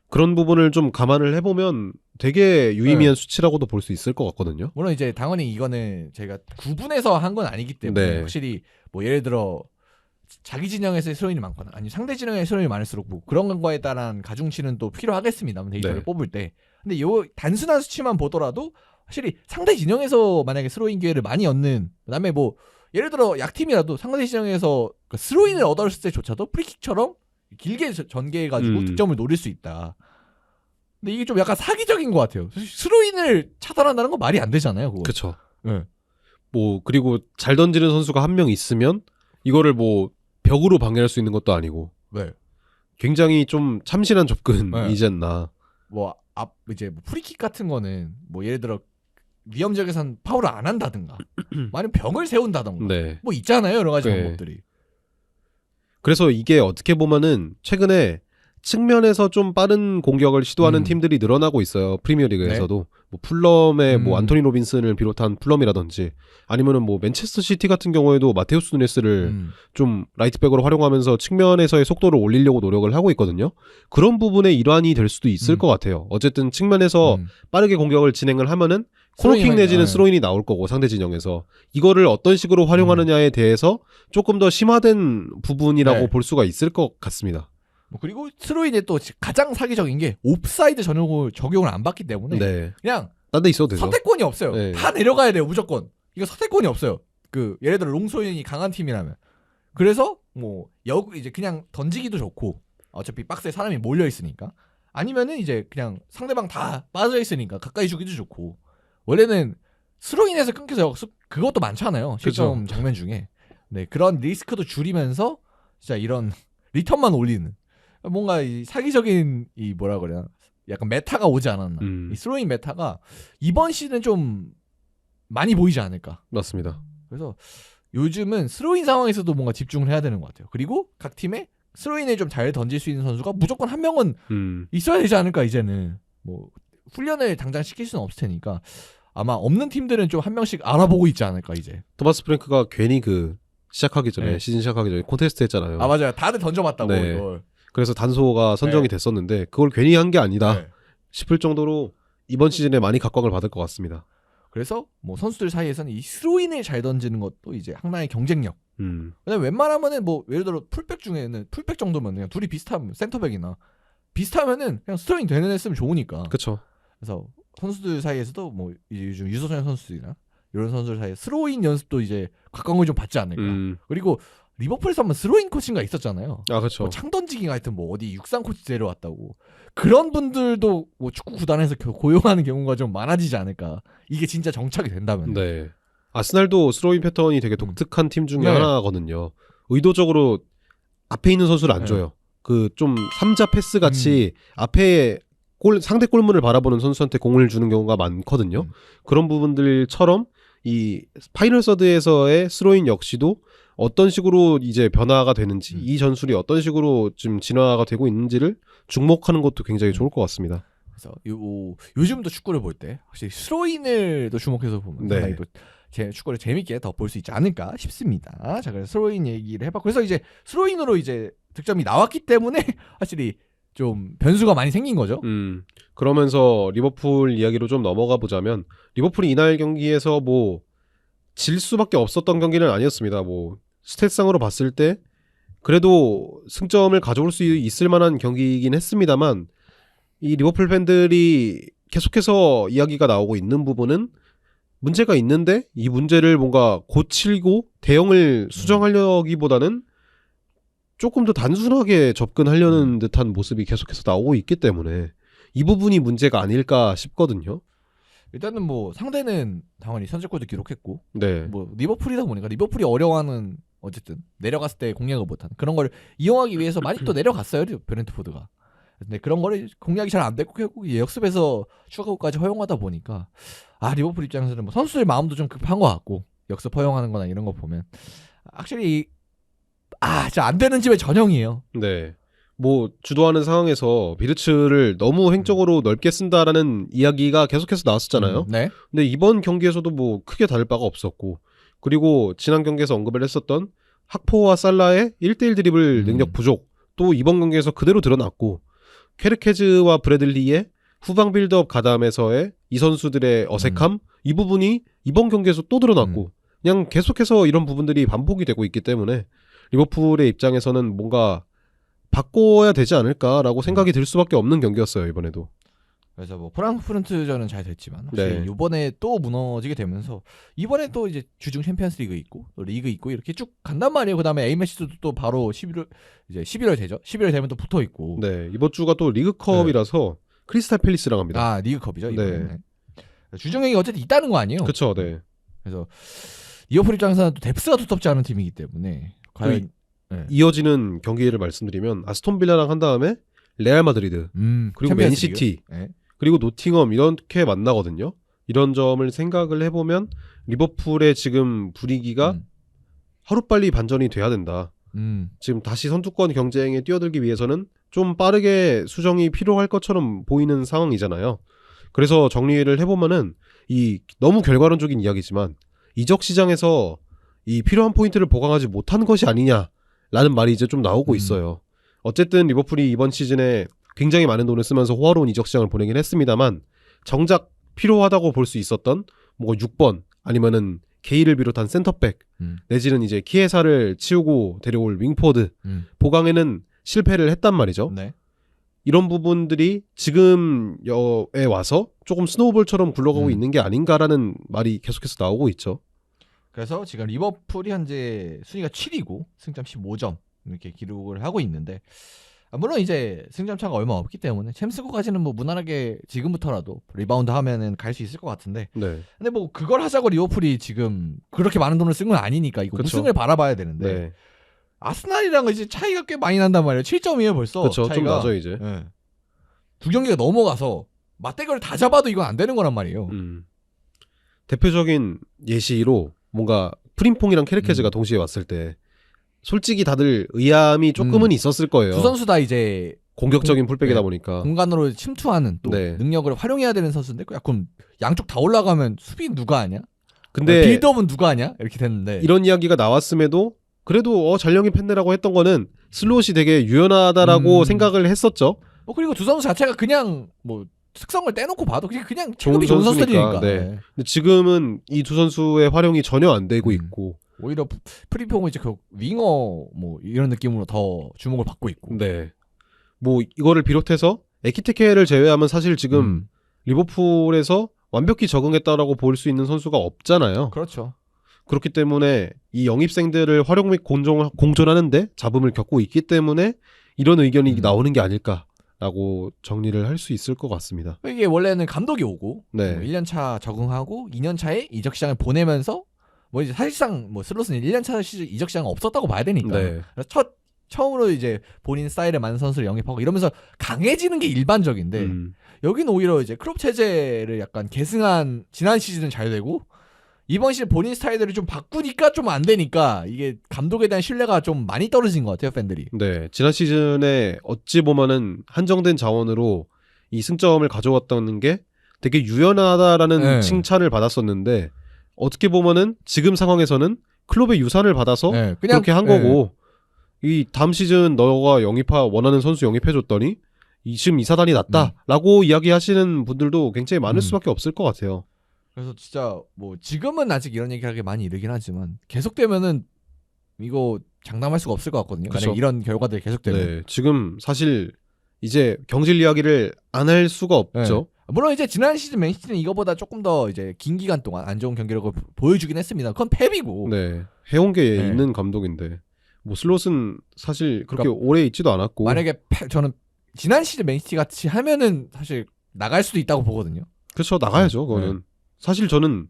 그런 부분을 좀 감안을 해보면 되게 유의미한 수치라고도 볼 수 있을 것 같거든요. 물론 이제 당연히 이거는 제가 구분해서 한 건 아니기 때문에 확실히 뭐 예를 들어 자기 진영에서의 스로인이 많거나 아니면 상대 진영의 스로인이 많을수록 뭐 그런 거에 따른 가중치는 또 필요하겠습니다만 데이터를 뽑을 때. 근데 요 단순한 수치만 보더라도 확실히 상대 진영에서 만약에 스로인 기회를 많이 얻는 그다음에 뭐 예를 들어 약팀이라도 상대 진영에서 스로인을 얻었을 때조차도 프리킥처럼 길게 전개해가지고 득점을 노릴 수 있다. 근데 이게 좀 약간 사기적인 것 같아요. 스로인을 차단한다는 건 말이 안 되잖아요. 그렇죠. 네. 뭐 그리고 잘 던지는 선수가 한 명 있으면 이거를 뭐 벽으로 방해할 수 있는 것도 아니고. 네. 굉장히 좀 참신한 접근이지 않나. 뭐 이제 뭐 프리킥 같은 거는 뭐 예를 들어 위험 지역에선 파울을 안 한다든가, 아니면 벽을 세운다든가, 뭐 있잖아요 여러 가지 방법들이. 그래서 이게 어떻게 보면은 최근에 측면에서 좀 빠른 공격을 시도하는 팀들이 늘어나고 있어요. 프리미어리그에서도 뭐 풀럼의 뭐 안토니 로빈슨을 비롯한 풀럼이라든지 아니면은 뭐 맨체스터 시티 같은 경우에도 마테우스 누네스를 좀 라이트백으로 활용하면서 측면에서의 속도를 올리려고 노력을 하고 있거든요. 그런 부분의 일환이 될 수도 있을 것 같아요. 어쨌든 측면에서 빠르게 공격을 진행을 하면은 코너킥 내지는 스로인이 나올 거고 상대 진영에서 이거를 어떤 식으로 활용하느냐에 대해서 조금 더 심화된 부분이라고 볼 수가 있을 것 같습니다. 그리고 스로인의 또 가장 사기적인 게 옵사이드 적용을 안 받기 때문에 그냥 딴 데 있어도 되죠. 선택권이 없어요. 다 내려가야 돼요 무조건. 이거 선택권이 없어요. 그 예를 들어 롱스로인이 강한 팀이라면 그래서 뭐 이제 그냥 던지기도 좋고 어차피 박스에 사람이 몰려 있으니까 아니면은 이제 그냥 상대방 다 빠져 있으니까 가까이 주기도 좋고 원래는 스로인에서 끊겨서 그것도 많잖아요. 실점 장면 중에. 네, 그런 리스크도 줄이면서 진짜 이런 리턴만 올리는 뭔가 이 사기적인 이 뭐라 그래야 약간 메타가 오지 않았나. 이 스로인 메타가 이번 시즌은 좀 많이 보이지 않을까. 맞습니다. 그래서 요즘은 스로인 상황에서도 뭔가 집중을 해야 되는 것 같아요. 그리고 각 팀의 스로인을 좀 잘 던질 수 있는 선수가 무조건 한 명은 있어야 되지 않을까 이제는. 뭐 훈련을 당장 시킬 수는 없을 테니까 아마 없는 팀들은 좀 한 명씩 알아보고 있지 않을까 이제. 토마스 프랭크가 괜히 시작하기 전에 시즌 시작하기 전에 콘테스트 했잖아요. 아 맞아요. 다들 던져봤다고 이걸. 그래서 단소가 선정이 됐었는데 그걸 괜히 한 게 아니다 싶을 정도로 이번 시즌에 많이 각광을 받을 것 같습니다. 그래서 뭐 선수들 사이에서는 이 스로인을 잘 던지는 것도 이제 하나의 경쟁력. 왜냐면 웬만하면은 뭐 예를 들어 풀백 중에는 풀백 정도면 그냥 둘이 비슷하면 센터백이나 비슷하면은 그냥 스로인 되는 애 쓰면 좋으니까. 그렇죠. 그래서 선수들 사이에서도 뭐 이제 요즘 유소년 선수들이나 이런 선수들 사이에 스로인 연습도 이제 각광을 좀 받지 않을까. 그리고 리버풀에서 한번 스로인 코치가 있었잖아요. 아 그렇죠. 뭐 창 던지기가 하여튼 뭐 어디 육상 코치 데려왔다고. 그런 분들도 뭐 축구 구단에서 고용하는 경우가 좀 많아지지 않을까. 이게 진짜 정착이 된다면. 네. 아스날도 스로인 패턴이 되게 독특한 팀 중에 하나거든요. 의도적으로 앞에 있는 선수를 안 줘요. 그 좀 삼자 패스 같이 앞에 상대 골문을 바라보는 선수한테 공을 주는 경우가 많거든요. 그런 부분들처럼 이 파이널 서드에서의 스로인 역시도 어떤 식으로 이제 변화가 되는지 이 전술이 어떤 식으로 지금 진화가 되고 있는지를 주목하는 것도 굉장히 좋을 것 같습니다. 그래서 요즘도 축구를 볼 때 확실히 스로인을 또 주목해서 보면 상당히 또 제 축구를 재밌게 더 볼 수 있지 않을까 싶습니다. 자, 그래서 스로인 얘기를 해봤고, 그래서 이제 스로인으로 이제 득점이 나왔기 때문에 확실히 좀 변수가 많이 생긴 거죠. 그러면서 리버풀 이야기로 좀 넘어가 보자면 리버풀이 이날 경기에서 뭐 질 수밖에 없었던 경기는 아니었습니다. 뭐 스탯상으로 봤을 때 그래도 승점을 가져올 수 있을 만한 경기이긴 했습니다만 이 리버풀 팬들이 계속해서 이야기가 나오고 있는 부분은 문제가 있는데 이 문제를 뭔가 고치고 대응을 수정하려기보다는 조금 더 단순하게 접근하려는 듯한 모습이 계속해서 나오고 있기 때문에 이 부분이 문제가 아닐까 싶거든요. 일단은 뭐 상대는 당연히 선제골도 기록했고, 네. 뭐 리버풀이다 보니까 리버풀이 어려워하는 어쨌든 내려갔을 때 공략을 못하는 그런 걸 이용하기 위해서 많이 또 내려갔어요 브렌트포드가. 근데 그런 거를 공략이 잘 안 됐고 결국 역습에서 추가골까지 허용하다 보니까 리버풀 입장에서는 뭐 선수들 마음도 좀 급한 것 같고 역습 허용하는 거나 이런 거 보면 확실히 진짜 안 되는 집의 전형이에요. 네. 뭐 주도하는 상황에서 비르츠를 너무 횡적으로 넓게 쓴다라는 이야기가 계속해서 나왔었잖아요. 네. 근데 이번 경기에서도 뭐 크게 다를 바가 없었고 그리고 지난 경기에서 언급을 했었던 학포와 살라의 1대1 드리블 능력 부족 또 이번 경기에서 그대로 드러났고 케르케즈와 브래들리의 후방 빌드업 가담에서의 이 선수들의 어색함 이 부분이 이번 경기에서 또 드러났고 그냥 계속해서 이런 부분들이 반복이 되고 있기 때문에 리버풀의 입장에서는 뭔가 바꿔야 되지 않을까라고 생각이 들 수밖에 없는 경기였어요 이번에도. 그래서 뭐 프랑크푸르트전은 잘 됐지만 이번에 또 무너지게 되면서 이번에 또 이제 주중 챔피언스리그 있고 또 리그 있고 이렇게 쭉 간단 말이에요. 그다음에 A 매치도 또 바로 11월 되죠. 11월 되면 또 붙어 있고. 네 이번 주가 또 리그컵이라서 크리스탈 팰리스랑 합니다. 리그컵이죠. 이번에. 주중 경기 어쨌든 있다는 거 아니에요? 그렇죠. 네. 그래서 리버풀 입장에서는 또 뎁스가 두텁지 않은 팀이기 때문에 과연 이어지는 경기를 말씀드리면 아스톤 빌라랑 한 다음에 레알 마드리드 그리고 맨시티 그리고 노팅엄 이렇게 만나거든요. 이런 점을 생각을 해보면 리버풀의 지금 분위기가 하루빨리 반전이 돼야 된다. 지금 다시 선두권 경쟁에 뛰어들기 위해서는 좀 빠르게 수정이 필요할 것처럼 보이는 상황이잖아요. 그래서 정리를 해보면은 이 너무 결과론적인 이야기지만 이적 시장에서 이 필요한 포인트를 보강하지 못한 것이 아니냐라는 말이 이제 좀 나오고 있어요. 어쨌든 리버풀이 이번 시즌에 굉장히 많은 돈을 쓰면서 호화로운 이적 시장을 보내긴 했습니다만 정작 필요하다고 볼 수 있었던 뭐 6번 아니면은 게이를 비롯한 센터백 내지는 이제 키에사를 치우고 데려올 윙포드 보강에는 실패를 했단 말이죠. 네. 이런 부분들이 지금에 와서 조금 스노우볼처럼 굴러가고 있는 게 아닌가라는 말이 계속해서 나오고 있죠. 그래서 지금 리버풀이 현재 순위가 7위고 승점 15점 이렇게 기록을 하고 있는데 물론 이제 승점 차가 얼마 없기 때문에 챔스컵까지는 뭐 무난하게 지금부터라도 리바운드 하면은 갈 수 있을 것 같은데. 네. 근데 뭐 그걸 하자고 리버풀이 지금 그렇게 많은 돈을 쓴 건 아니니까 이거 그쵸. 우승을 바라봐야 되는데. 네. 아스날이랑 이제 차이가 꽤 많이 난단 말이에요. 7점이에요 벌써. 그렇죠. 차이가. 좀 나죠 이제. 네. 두 경기가 넘어가서 맞대결을 다 잡아도 이건 안 되는 거란 말이에요. 대표적인 예시로 뭔가 프림퐁이랑 케르케즈가 동시에 왔을 때 솔직히 다들 의아함이 조금은 있었을 거예요. 두 선수 다 이제 공격적인 풀백이다 보니까 공간으로 침투하는 또 능력을 활용해야 되는 선수인데 약간 양쪽 다 올라가면 수비 누가 하냐? 근데 빌드업은 누가 하냐? 이렇게 됐는데 이런 이야기가 나왔음에도 그래도 잘 영입했네라고 했던 거는 슬롯이 되게 유연하다라고 생각을 했었죠. 그리고 두 선수 자체가 그냥 뭐 특성을 떼놓고 봐도 그냥 체급이 좋은 선수들이니까. 네. 근데 지금은 이 두 선수의 활용이 전혀 안 되고 있고 오히려 프리폼은 이제 그 윙어 뭐 이런 느낌으로 더 주목을 받고 있고. 네. 뭐 이거를 비롯해서 에키테케를 제외하면 사실 지금 리버풀에서 완벽히 적응했다라고 볼 수 있는 선수가 없잖아요. 그렇죠. 그렇기 때문에 이 영입생들을 활용 및 공존하는데 잡음을 겪고 있기 때문에 이런 의견이 나오는 게 아닐까라고 정리를 할 수 있을 것 같습니다. 이게 원래는 감독이 오고 네. 1년차 적응하고 2년차에 이적 시장을 보내면서 뭐 이제 사실상 뭐 슬롯은 1년차 시즌 이적 시장은 없었다고 봐야 되니까. 네. 처음으로 이제 본인 스타일에 맞는 선수를 영입하고 이러면서 강해지는 게 일반적인데 여기는 오히려 이제 클럽 체제를 약간 계승한 지난 시즌은 잘 되고 이번 시즌 본인 스타일들을 좀 바꾸니까 좀 안 되니까 이게 감독에 대한 신뢰가 좀 많이 떨어진 것 같아요, 팬들이. 네, 지난 시즌에 어찌 보면은 한정된 자원으로 이 승점을 가져왔다는 게 되게 유연하다라는 칭찬을 받았었는데 어떻게 보면은 지금 상황에서는 클럽의 유산을 받아서 그냥 그렇게 한 거고 이 다음 시즌 너가 원하는 선수 영입해줬더니 지금 이 사단이 났다라고 이야기하시는 분들도 굉장히 많을 수밖에 없을 것 같아요. 그래서 진짜 뭐 지금은 아직 이런 얘기하기 많이 이르긴 하지만 계속되면은 이거 장담할 수가 없을 것 같거든요. 그쵸? 만약 이런 결과들이 계속되면. 네, 지금 사실 이제 경질 이야기를 안 할 수가 없죠. 물론 이제 지난 시즌 맨시티는 이거보다 조금 더 이제 긴 기간 동안 안 좋은 경기력을 보여주긴 했습니다. 그건 펩이고. 네, 해온 게 있는 감독인데 뭐 슬롯은 사실 그렇게 그러니까 오래 있지도 않았고. 만약에 저는 지난 시즌 맨시티 같이 하면은 사실 나갈 수도 있다고 보거든요. 그렇죠, 나가야죠. 그거는 사실 저는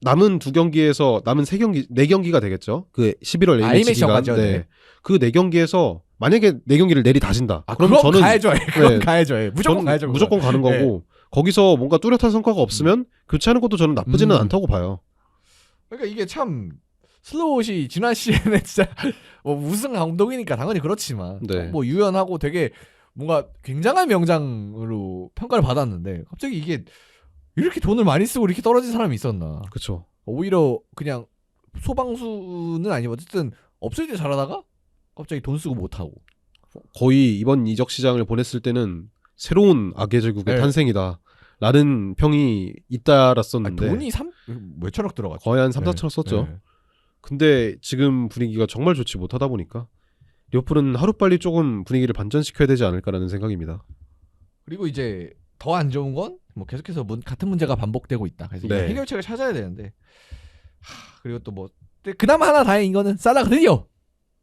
남은 2경기에서 남은 4경기가 되겠죠. 그 11월 A매치 기간. 네. 그 4경기에서 만약에 4경기를 내리 다진다. 그럼 저는 가야죠. 그럼 가야죠. 무조건 가야죠. 무조건 가는 거고 거기서 뭔가 뚜렷한 성과가 없으면 교체하는 것도 저는 나쁘지는 않다고 봐요. 그러니까 이게 참 슬롯이 지난 시즌에 진짜 뭐 우승 감독이니까 당연히 그렇지만 뭐 유연하고 되게 뭔가 굉장한 명장으로 평가를 받았는데 갑자기 이게 이렇게 돈을 많이 쓰고 이렇게 떨어진 사람이 있었나? 그렇죠. 오히려 그냥 소방수는 아니고 어쨌든 없을 때 잘하다가 갑자기 돈 쓰고 못 하고. 거의 이번 이적 시장을 보냈을 때는 새로운 악의 제국의 탄생이다라는 평이 잇따랐었는데 돈이 몇천억 들어갔죠. 거의 한 3-4천억 썼죠. 근데 지금 분위기가 정말 좋지 못하다 보니까 리버풀은 하루빨리 조금 분위기를 반전시켜야 되지 않을까라는 생각입니다. 그리고 이제 더 안 좋은 건 뭐 계속해서 같은 문제가 반복되고 있다. 그래서 해결책을 찾아야 되는데 그리고 또 뭐 그나마 하나 다행인 거는 살라가 드디어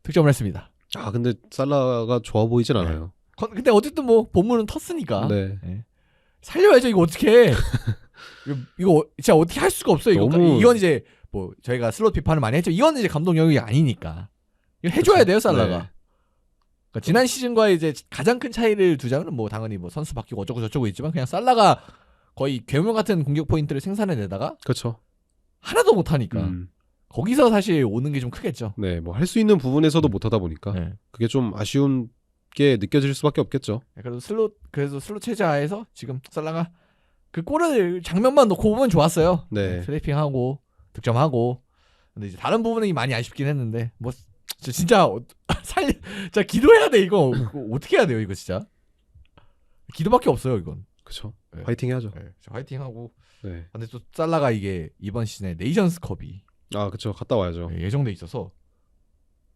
득점을 했습니다. 근데 살라가 좋아 보이진 않아요. 근데 어쨌든 뭐 본문은 텄으니까 살려야죠. 이거 어떻게 이거 진짜 어떻게 할 수가 없어요. 이건 이제 뭐 저희가 슬롯 비판을 많이 했죠. 이건 이제 감독 영역이 아니니까 이거 해줘야 돼요, 살라가. 그러니까 지난 시즌과 이제 가장 큰 차이를 두자면 뭐 당연히 뭐 선수 바뀌고 어쩌고 저쩌고 있지만 그냥 살라가 거의 괴물 같은 공격 포인트를 생산해내다가 그렇죠. 하나도 못하니까 거기서 사실 오는 게 좀 크겠죠. 네, 뭐 할 수 있는 부분에서도 못하다 보니까 그게 좀 아쉬운 게 느껴질 수밖에 없겠죠. 그래도 슬롯 체제 하에서 지금 살라가 그 골을 장면만 놓고 보면 좋았어요. 트래핑하고 득점하고. 근데 이제 다른 부분이 많이 아쉽긴 했는데 뭐 진짜 진짜 기도해야 돼 이거 어떻게 해야 돼요 이거 진짜 기도밖에 없어요 이건. 그렇죠. 화이팅 해야죠. 화이팅 하고. 근데 또 살라가 이게 이번 시즌에 네이션스컵이 그렇죠. 갔다 와야죠. 예정돼 있어서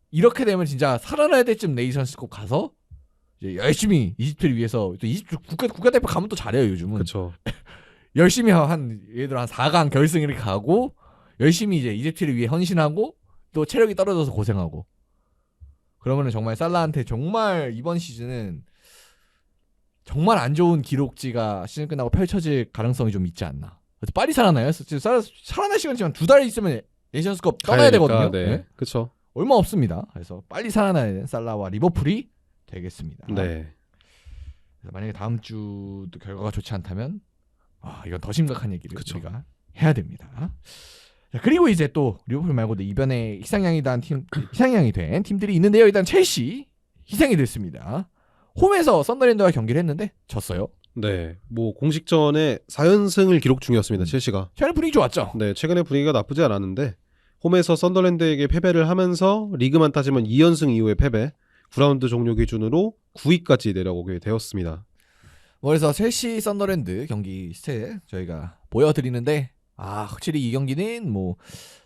이렇게 되면 진짜 살아나야 될 쯤 네이션스컵 가서 이제 열심히 이집트를 위해서 또 이집트 국가대표 가면 또 잘해요 요즘은. 그렇죠. 열심히 예를 들어 한 4강 결승 이렇게 가고 열심히 이제 이집트를 위해 헌신하고 또 체력이 떨어져서 고생하고. 그러면은 정말 살라한테 정말 이번 시즌은 정말 안 좋은 기록지가 시즌 끝나고 펼쳐질 가능성이 좀 있지 않나. 그래서 빨리 살아나요. 지금 살아날 시간 지금 2달 있으면 네이션스컵 떠나야 되거든요. 그렇죠. 얼마 없습니다. 그래서 빨리 살아나야 되는 살라와 리버풀이 되겠습니다. 그래서 만약에 다음 주도 결과가 좋지 않다면 이건 더 심각한 얘기를 우리가 해야 됩니다. 자, 그리고 이제 또 리버풀 말고도 이변에 희생양이 된 팀들이 있는데요. 일단 첼시 희생이 됐습니다. 홈에서 썬더랜드와 경기를 했는데 졌어요. 네, 뭐 공식전에 4연승을 기록 중이었습니다. 첼시가. 최근에 분위기 좋았죠. 네, 최근에 분위기가 나쁘지 않았는데 홈에서 썬더랜드에게 패배를 하면서 리그만 따지면 2연승 이후의 패배, 9라운드 종료 기준으로 9위까지 내려오게 되었습니다. 그래서 첼시 썬더랜드 경기 스탯 저희가 보여드리는데 확실히 이 경기는 뭐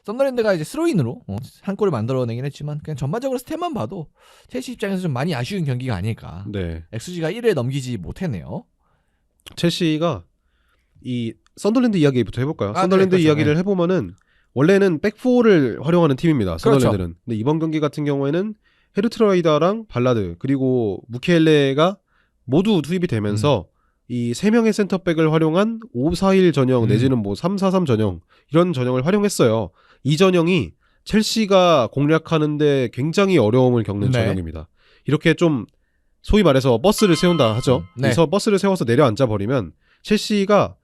썬더랜드가 이제 스로인으로 한 골을 만들어내긴 했지만 그냥 전반적으로 스탯만 봐도 첼시 입장에서 좀 많이 아쉬운 경기가 아닐까. 네. XG가 1을 넘기지 못했네요. 첼시가 이 썬더랜드 이야기부터 해볼까요? 썬더랜드 네, 그렇죠. 이야기를 해보면은 원래는 백포를 활용하는 팀입니다. 썬더랜드는. 그렇죠. 근데 이번 경기 같은 경우에는 헤르트라이다랑 발라드 그리고 무켈레가 모두 투입이 되면서 이 3명의 센터백을 활용한 5-4-1 전형 내지는 뭐 3-4-3 전형 이런 전형을 활용했어요. 이 전형이 첼시가 공략하는데 굉장히 어려움을 겪는 전형입니다. 이렇게 좀 소위 말해서 버스를 세운다 하죠. 그래서 버스를 세워서 내려앉아 버리면 첼시가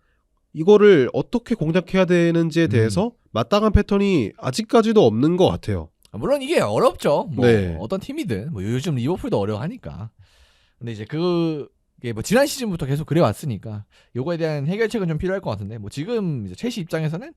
이거를 어떻게 공략해야 되는지에 대해서 마땅한 패턴이 아직까지도 없는 것 같아요. 물론 이게 어렵죠. 뭐 네. 어떤 팀이든 뭐 요즘 리버풀도 어려워하니까. 근데 이제 그게 뭐 지난 시즌부터 계속 그래왔으니까 요거에 대한 해결책은 좀 필요할 것 같은데 뭐 지금 이제 첼시 입장에서는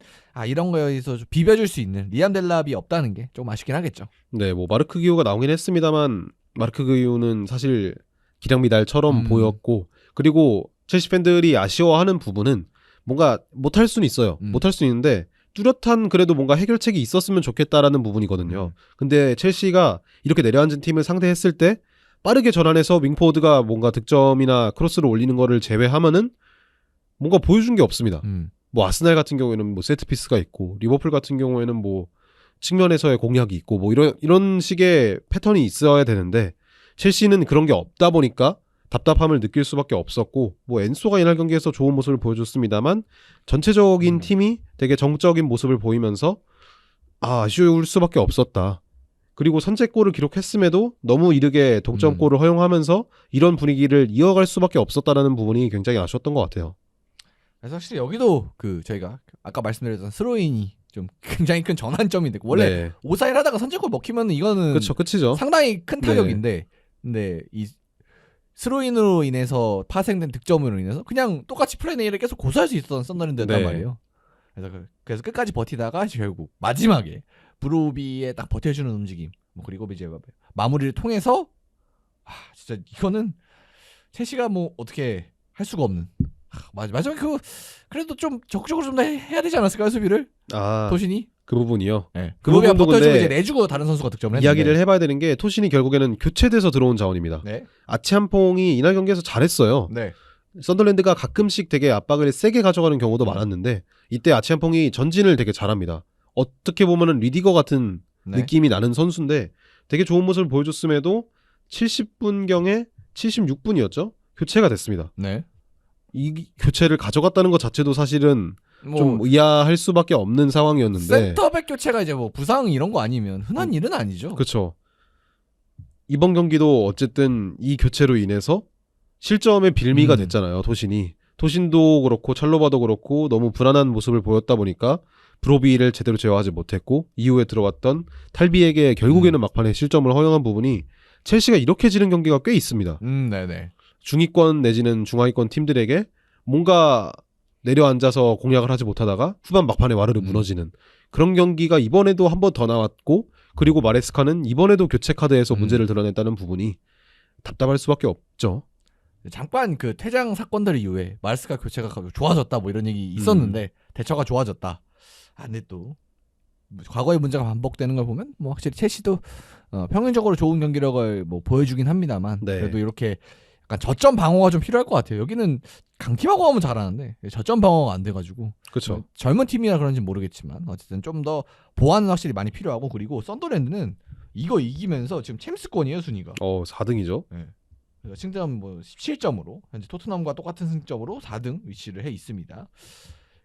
이런 거에서 좀 비벼줄 수 있는 리암 델랍이 없다는 게 좀 아쉽긴 하겠죠. 네, 뭐 마르크 기우가 나오긴 했습니다만 마르크 기우는 사실 기량 미달처럼 보였고 그리고 첼시 팬들이 아쉬워하는 부분은 뭔가 못할 수는 있어요. 못할 수 있는데 뚜렷한 그래도 뭔가 해결책이 있었으면 좋겠다라는 부분이거든요. 근데 첼시가 이렇게 내려앉은 팀을 상대했을 때 빠르게 전환해서 윙포워드가 뭔가 득점이나 크로스를 올리는 거를 제외하면은 뭔가 보여준 게 없습니다. 뭐 아스날 같은 경우에는 뭐 세트피스가 있고 리버풀 같은 경우에는 뭐 측면에서의 공략이 있고 뭐 이런 식의 패턴이 있어야 되는데 첼시는 그런 게 없다 보니까 답답함을 느낄 수밖에 없었고 뭐 엔소가 이날 경기에서 좋은 모습을 보여줬습니다만 전체적인 팀이 되게 정적인 모습을 보이면서 아쉬울 수밖에 없었다. 그리고 선제골을 기록했음에도 너무 이르게 동점골을 허용하면서 이런 분위기를 이어갈 수밖에 없었다라는 부분이 굉장히 아쉬웠던 것 같아요. 그래서 확실히 여기도 그 저희가 아까 말씀드렸던 스로인이 좀 굉장히 큰 전환점인데 원래 5-4-1 하다가 선제골 먹히면 이거는 그쵸, 끝이죠. 상당히 큰 타격인데 근데 이 스로인으로 인해서 파생된 득점으로 인해서 그냥 똑같이 플랜 A를 계속 고수할 수 있었던 썬더랜드였단 말이에요. 그래서 끝까지 버티다가 결국 마지막에 브로비에 딱 버텨주는 움직임 그리고 이제 마무리를 통해서 진짜 이거는 첼시가 뭐 어떻게 할 수가 없는 마지막에 그래도 좀 적극적으로 좀 더 해야 되지 않았을까요 수비를? 토신이? 그 부분이요. 네. 그 부분도 버텨주고 이제 내주고 다른 선수가 득점을 했는데 이야기를 해봐야 되는 게 토신이 결국에는 교체돼서 들어온 자원입니다. 아치안퐁이 이날 경기에서 잘했어요. 썬더랜드가 가끔씩 되게 압박을 세게 가져가는 경우도 많았는데 이때 아치안퐁이 전진을 되게 잘합니다. 어떻게 보면은 리디거 같은 느낌이 나는 선수인데 되게 좋은 모습을 보여줬음에도 70분경에 76분이었죠? 교체가 됐습니다. 이 교체를 가져갔다는 것 자체도 사실은 좀 의아할 수밖에 없는 상황이었는데 센터백 교체가 이제 뭐 부상 이런 거 아니면 흔한 일은 아니죠. 그렇죠. 이번 경기도 어쨌든 이 교체로 인해서 실점의 빌미가 됐잖아요. 토신도 그렇고 찰로바도 그렇고 너무 불안한 모습을 보였다 보니까 브로비를 제대로 제어하지 못했고 이후에 들어왔던 탈비에게 결국에는 막판에 실점을 허용한 부분이 첼시가 이렇게 지는 경기가 꽤 있습니다. 중위권 내지는 중하위권 팀들에게 뭔가 내려앉아서 공략을 하지 못하다가 후반 막판에 와르르 무너지는 그런 경기가 이번에도 한 번 더 나왔고 그리고 마레스카는 이번에도 교체 카드에서 문제를 드러냈다는 부분이 답답할 수밖에 없죠. 잠깐 그 퇴장 사건들 이후에 마레스카 교체가 좋아졌다 뭐 이런 얘기 있었는데 대처가 좋아졌다. 근데 또 과거의 문제가 반복되는 걸 보면 뭐 확실히 첼시도 평균적으로 좋은 경기력을 뭐 보여주긴 합니다만 그래도 이렇게 약간 저점 방어가 좀 필요할 것 같아요. 여기는 강팀하고 하면 잘하는데 저점 방어가 안 돼가지고 그렇죠. 젊은 팀이라 그런지 모르겠지만 어쨌든 좀 더 보완은 확실히 많이 필요하고 그리고 썬더랜드는 이거 이기면서 지금 챔스권이에요 순위가. 4등이죠. 승점 뭐 17점으로 현재 토트넘과 똑같은 승점으로 4등 위치를 해 있습니다.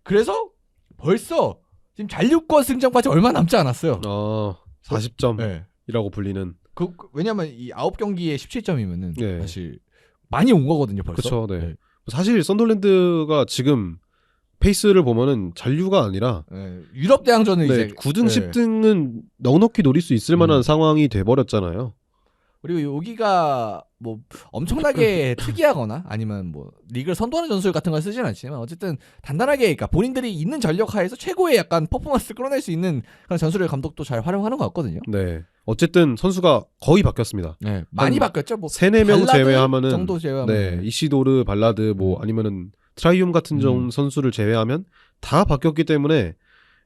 그래서 벌써 지금 잔류권 승점까지 얼마 남지 않았어요. 40점이라고 불리는. 왜냐면 이 9경기에 17점이면은 사실 많이 온 거거든요, 벌써. 그렇죠. 사실 썬더랜드가 지금 페이스를 보면은 잔류가 아니라 유럽 대항전을 네, 이제 9등, 10등은 넉넉히 노릴 수 있을 만한 상황이 돼버렸잖아요. 그리고 여기가 뭐 엄청나게 특이하거나 아니면 뭐 리그를 선도하는 전술 같은 걸 쓰진 않지만 어쨌든 단단하게 그러니까 본인들이 있는 전력 하에서 최고의 약간 퍼포먼스를 끌어낼 수 있는 그런 전술을 감독도 잘 활용하는 것 같거든요. 네. 어쨌든 선수가 거의 바뀌었습니다. 네, 많이 바뀌었죠. 뭐 3-4명 제외하면은 정도 제외하면 네, 이시도르, 발라드 뭐 아니면은 트라이움 같은 선수를 제외하면 다 바뀌었기 때문에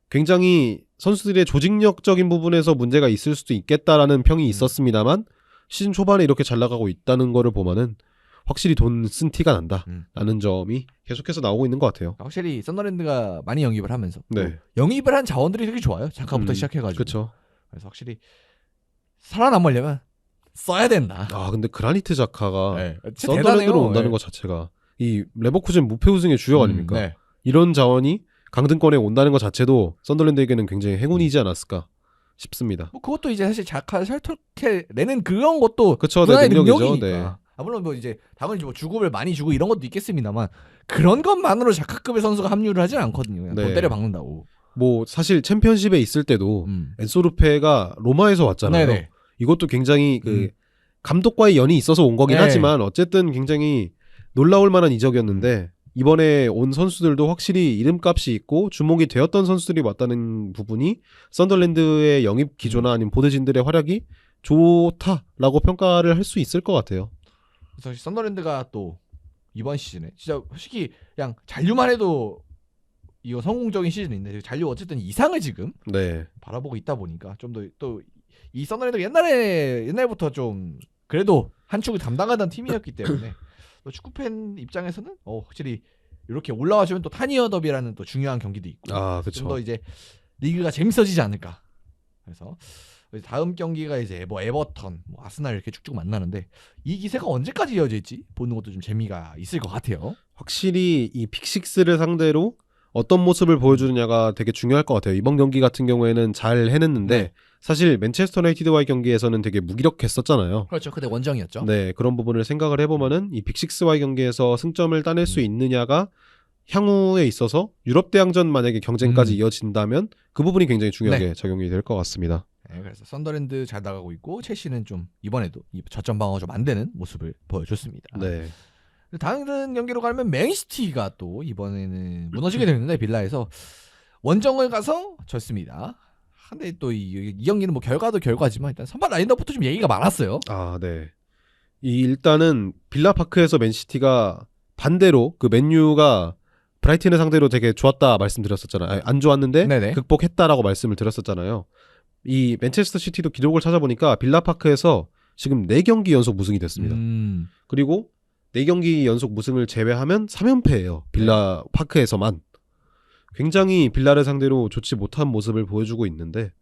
굉장히 선수들의 조직력적인 부분에서 문제가 있을 수도 있겠다라는 평이 있었습니다만 시즌 초반에 이렇게 잘 나가고 있다는 거를 보면은 확실히 돈 쓴 티가 난다라는 점이 계속해서 나오고 있는 것 같아요. 확실히 썬더랜드가 많이 영입을 하면서 네. 영입을 한 자원들이 되게 좋아요. 잠깐부터 시작해가지고. 그렇죠. 그래서 확실히 살아남으려면 써야 된다. 아 근데 그라니트 자카가 네. 썬더랜드로 온다는 것 자체가 이 레버쿠젠 무패 우승의 주역 아닙니까? 네. 이런 자원이 강등권에 온다는 것 자체도 썬더랜드에게는 굉장히 행운이지 않았을까 싶습니다. 뭐 그것도 이제 사실 자카를 설득해 내는 그런 것도 그쵸, 문화의 네, 능력이죠. 능력이니까. 네. 아, 물론 뭐 이제 당연히 뭐 주급을 많이 주고 이런 것도 있겠습니다만 그런 것만으로 자카급의 선수가 합류를 하진 않거든요. 그냥 돈 때려 박는다고. 뭐 사실 챔피언십에 있을 때도 엔소 루페가 로마에서 왔잖아요. 네네. 이것도 굉장히 그 감독과의 연이 있어서 온 거긴 하지만 어쨌든 굉장히 놀라울 만한 이적이었는데 이번에 온 선수들도 확실히 이름값이 있고 주목이 되었던 선수들이 왔다는 부분이 썬더랜드의 영입 기조나 아니면 보드진들의 활약이 좋다라고 평가를 할 수 있을 것 같아요. 그래서 썬더랜드가 또 이번 시즌에 진짜 솔직히 그냥 잔류만 해도 이거 성공적인 시즌인데 잔류 어쨌든 이상을 지금 바라보고 있다 보니까 좀 더 또 이 썬더랜드가 옛날부터 좀 그래도 한 축을 담당하던 팀이었기 때문에 또 축구팬 입장에서는 확실히 이렇게 올라와주면 또 타니어 더비라는 또 중요한 경기도 있고 좀 더 이제 리그가 재밌어지지 않을까. 그래서 다음 경기가 이제 뭐 에버턴, 뭐 아스날 이렇게 쭉쭉 만나는데 이 기세가 언제까지 이어질지 보는 것도 좀 재미가 있을 것 같아요. 확실히 이 빅식스를 상대로 어떤 모습을 보여주느냐가 되게 중요할 것 같아요. 이번 경기 같은 경우에는 잘 해냈는데 사실 맨체스터 유나이티드와의 경기에서는 되게 무기력했었잖아요. 그렇죠. 그때 원정이었죠. 네, 그런 부분을 생각을 해보면은 이 빅식스와의 경기에서 승점을 따낼 수 있느냐가 향후에 있어서 유럽 대항전 만약에 경쟁까지 이어진다면 그 부분이 굉장히 중요하게 작용이 될 것 같습니다. 네, 그래서 썬더랜드 잘 나가고 있고 첼시는 좀 이번에도 이 저점 방어 좀 안 되는 모습을 보여줬습니다. 네. 다른 경기로 가면 맨시티가 또 이번에는 무너지게 되는데 빌라에서 원정을 가서 졌습니다. 근데 또 이 경기는 뭐 결과도 결과지만 일단 선발 라인업부터 좀 얘기가 많았어요. 아, 네. 일단은 빌라파크에서 맨시티가 반대로 그 맨유가 브라이튼을 상대로 되게 좋았다 말씀드렸었잖아요. 아니, 안 좋았는데 극복했다라고 말씀을 드렸었잖아요. 이 맨체스터 시티도 기록을 찾아보니까 빌라파크에서 지금 4경기 연속 무승이 됐습니다. 그리고 4경기 연속 무승을 제외하면 3연패예요. 빌라파크에서만. 굉장히 빌라를 상대로 좋지 못한 모습을 보여주고 있는데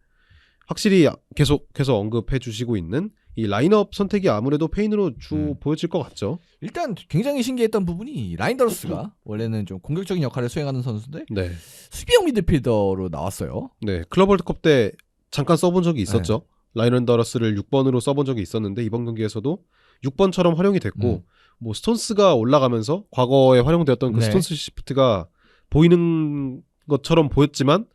확실히 계속해서 언급해 주시고 있는 이 라인업 선택이 아무래도 페인으로 보여질 것 같죠. 일단 굉장히 신기했던 부분이 라인더러스가 원래는 좀 공격적인 역할을 수행하는 선수인데 수비형 미드필더로 나왔어요. 네, 클럽 월드컵 때 잠깐 써본 적이 있었죠. 라인더러스를 6번으로 써본 적이 있었는데 이번 경기에서도 6번처럼 활용이 됐고 뭐 스톤스가 올라가면서 과거에 활용되었던 그 스톤스 시프트가 보이는 것처럼 보였지만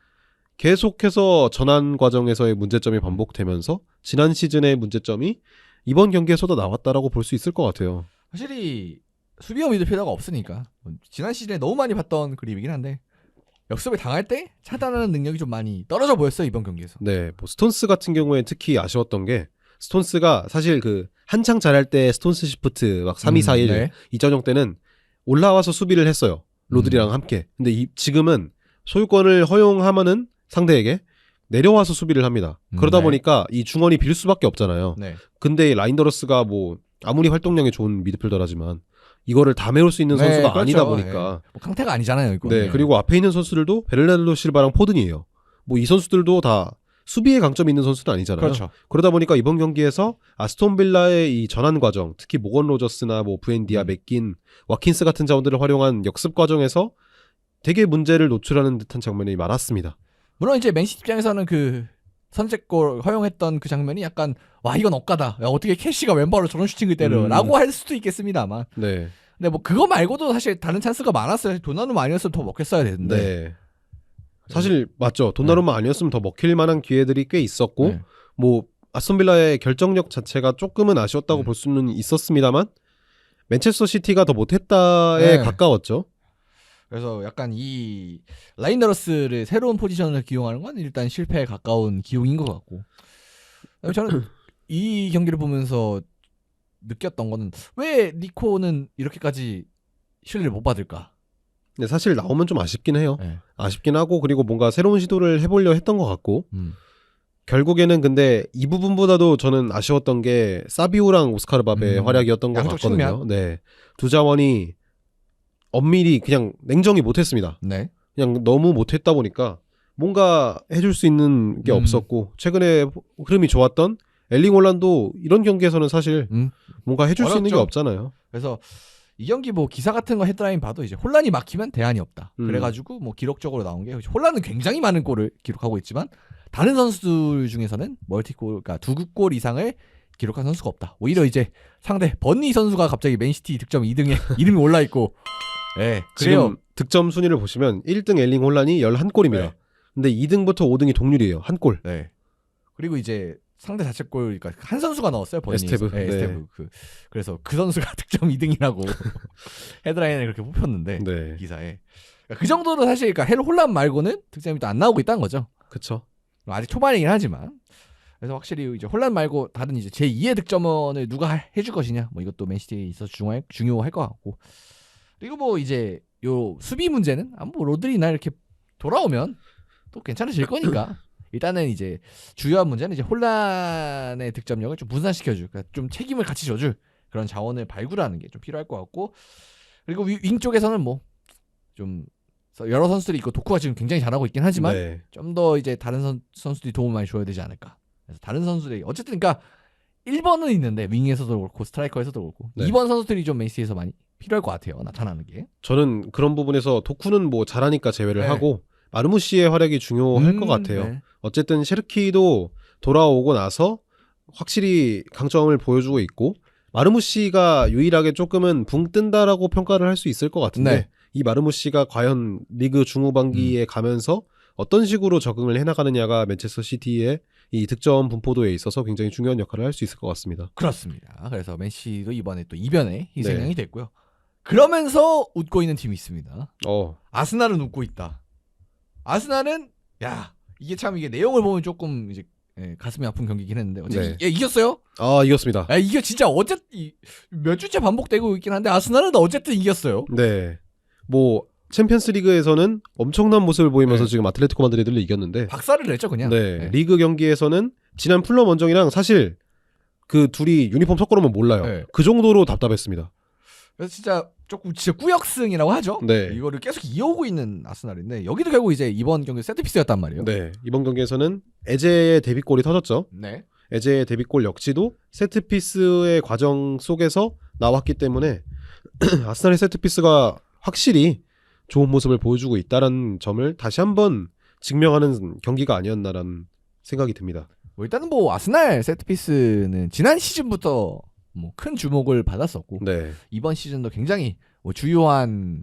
계속해서 전환 과정에서의 문제점이 반복되면서 지난 시즌의 문제점이 이번 경기에서도 나왔다라고 볼 수 있을 것 같아요. 확실히 수비형 미드필더가 없으니까 지난 시즌에 너무 많이 봤던 그림이긴 한데 역습을 당할 때 차단하는 능력이 좀 많이 떨어져 보였어요 이번 경기에서. 네, 뭐 스톤스 같은 경우에 특히 아쉬웠던 게 스톤스가 사실 그 한창 잘할 때 스톤스 시프트 막 3-2-4-1 이전형 때는 올라와서 수비를 했어요. 로드리랑 함께. 근데 지금은 소유권을 허용하면은 상대에게 내려와서 수비를 합니다. 그러다 보니까 이 중원이 빌 수밖에 없잖아요. 근데 라인더러스가 뭐 아무리 활동량이 좋은 미드필더라지만 이거를 다 메울 수 있는 선수가 아니다 보니까 뭐 강태가 아니잖아요. 이거. 네, 그리고 앞에 있는 선수들도 베르나르도 실바랑 포든이에요. 뭐 이 선수들도 다 수비에 강점이 있는 선수는 아니잖아요. 그렇죠. 그러다 보니까 이번 경기에서 아스톤 빌라의 이 전환 과정, 특히 모건 로저스나 뭐 부엔디아, 맥긴, 와킨스 같은 자원들을 활용한 역습 과정에서 되게 문제를 노출하는 듯한 장면이 많았습니다. 물론 이제 맨시티 입장에서는 그 선제골 허용했던 그 장면이 약간 와 이건 억까다. 야, 어떻게 캐시가 왼발로 저런 슈팅을 때려 라고 할 수도 있겠습니다만 근데 뭐 그거 말고도 사실 다른 찬스가 많았어요. 도나루마 아니었으면 더 먹혔어야 되는데. 네. 사실 맞죠. 도나루마 아니었으면 더 먹힐 만한 기회들이 꽤 있었고 네. 뭐 아스톤빌라의 결정력 자체가 조금은 아쉬웠다고 볼 수는 있었습니다만 맨체스터 시티가 더 못했다에 네. 가까웠죠. 그래서 약간 이 라인더러스를 새로운 포지션을 기용하는 건 일단 실패에 가까운 기용인 것 같고, 저는 이 경기를 보면서 느꼈던 거는 왜 니코는 이렇게까지 신뢰를 못 받을까? 근데 사실 나오면 좀 아쉽긴 해요. 네. 아쉽긴 하고 그리고 뭔가 새로운 시도를 해보려 했던 것 같고 결국에는 근데 이 부분보다도 저는 아쉬웠던 게 사비오랑 오스카르 밥의 활약이었던 것 같거든요. 측면? 네, 두 자원이 엄밀히 그냥 냉정히 못했습니다. 네. 그냥 너무 못했다 보니까 뭔가 해줄 수 있는 게 없었고 최근에 흐름이 좋았던 엘링 홀란도 이런 경기에서는 사실 뭔가 해줄 수 있는 게 없잖아요. 그래서 이 경기 뭐 기사 같은 거 헤드라인 봐도 이제 혼란이 막히면 대안이 없다. 그래가지고 뭐 기록적으로 나온 게 혼란은 굉장히 많은 골을 기록하고 있지만 다른 선수들 중에서는 멀티골, 그러니까 2골 이상을 기록한 선수가 없다. 오히려 이제 상대 버니 선수가 갑자기 맨시티 득점 2등에 이름이 올라 있고, 네, 지금 득점 순위를 보시면 1등 엘링 홀란이 11골입니다. 네. 근데 2등부터 5등이 동률이에요. 한 골. 네. 그리고 이제 상대 자책골, 그러니까 한 선수가 넣었어요. 버니. 에스테브. 네, 에스테브. 그래서 그 선수가 득점 2등이라고 헤드라인에 그렇게 뽑혔는데 네. 기사에. 그러니까 그 정도로 사실 그러니까 헬 홀란 말고는 득점이 또 안 나오고 있다는 거죠. 그렇죠. 아직 초반이긴 하지만. 그래서 확실히 이제 홀란 말고 다른 이제 제2의 득점원을 누가 해줄 것이냐, 뭐 이것도 맨시티에 있어서 중요할 것 같고. 그리고 뭐 이제 요 수비 문제는 뭐 로드리나 이렇게 돌아오면 또 괜찮아질 거니까. 일단은 이제 주요한 문제는 이제 홀란의 득점력을 좀 분산시켜줄, 그러니까 좀 책임을 같이 져줄 그런 자원을 발굴하는 게 좀 필요할 것 같고. 그리고 윙 쪽에서는 뭐 좀 여러 선수들이 있고 도쿠가 지금 굉장히 잘하고 있긴 하지만 네. 좀 더 이제 다른 선수들이 도움을 많이 줘야 되지 않을까. 그래서 다른 선수들이 어쨌든 그러니까 1번은 있는데 윙에서도 그렇고 스트라이커에서도 그렇고 네. 2번 선수들이 좀 맨시티에서 많이 필요할 것 같아요. 나타나는 게. 저는 그런 부분에서 도쿠는 뭐 잘하니까 제외를 네. 하고 마르무시의 활약이 중요할 것 같아요. 네. 어쨌든 셰르키도 돌아오고 나서 확실히 강점을 보여주고 있고 마르무시가 유일하게 조금은 붕 뜬다라고 평가를 할 수 있을 것 같은데 네. 이 마르무시가 과연 리그 중후반기에 가면서 어떤 식으로 적응을 해나가느냐가 맨체스터 시티의 이 득점 분포도에 있어서 굉장히 중요한 역할을 할 수 있을 것 같습니다. 그렇습니다. 그래서 맨시티도 이번에 또 이변에 희생양이 됐고요. 그러면서 웃고 있는 팀이 있습니다. 아스날은 웃고 있다. 아스날은 이게 참 이게 내용을 보면 조금 이제 가슴이 아픈 경기긴 했는데 어제 이겼어요. 이겼습니다. 이게 진짜 어쨌든 몇 주째 반복되고 있긴 한데 아스날은 어쨌든 이겼어요. 네. 뭐 챔피언스리그에서는 엄청난 모습을 보이면서 지금 아틀레티코 마드리드를 이겼는데 박살을 냈죠 그냥. 네. 리그 경기에서는 지난 풀럼 원정이랑 사실 그 둘이 유니폼 섞어놓으면 몰라요. 네. 그 정도로 답답했습니다. 그래서 진짜 꾸역승이라고 하죠. 네. 이거를 계속 이어오고 있는 아스날인데 여기도 결국 이제 이번 경기 세트피스였단 말이에요. 네. 이번 경기에서는 에제의 데뷔골이 터졌죠. 네. 에제의 데뷔골 역시도 세트피스의 과정 속에서 나왔기 때문에 아스날의 세트피스가 확실히 좋은 모습을 보여주고 있다는 점을 다시 한번 증명하는 경기가 아니었나라는 생각이 듭니다. 일단은 뭐 아스날 세트피스는 지난 시즌부터 뭐 큰 주목을 받았었고 이번 시즌도 굉장히 뭐 주요한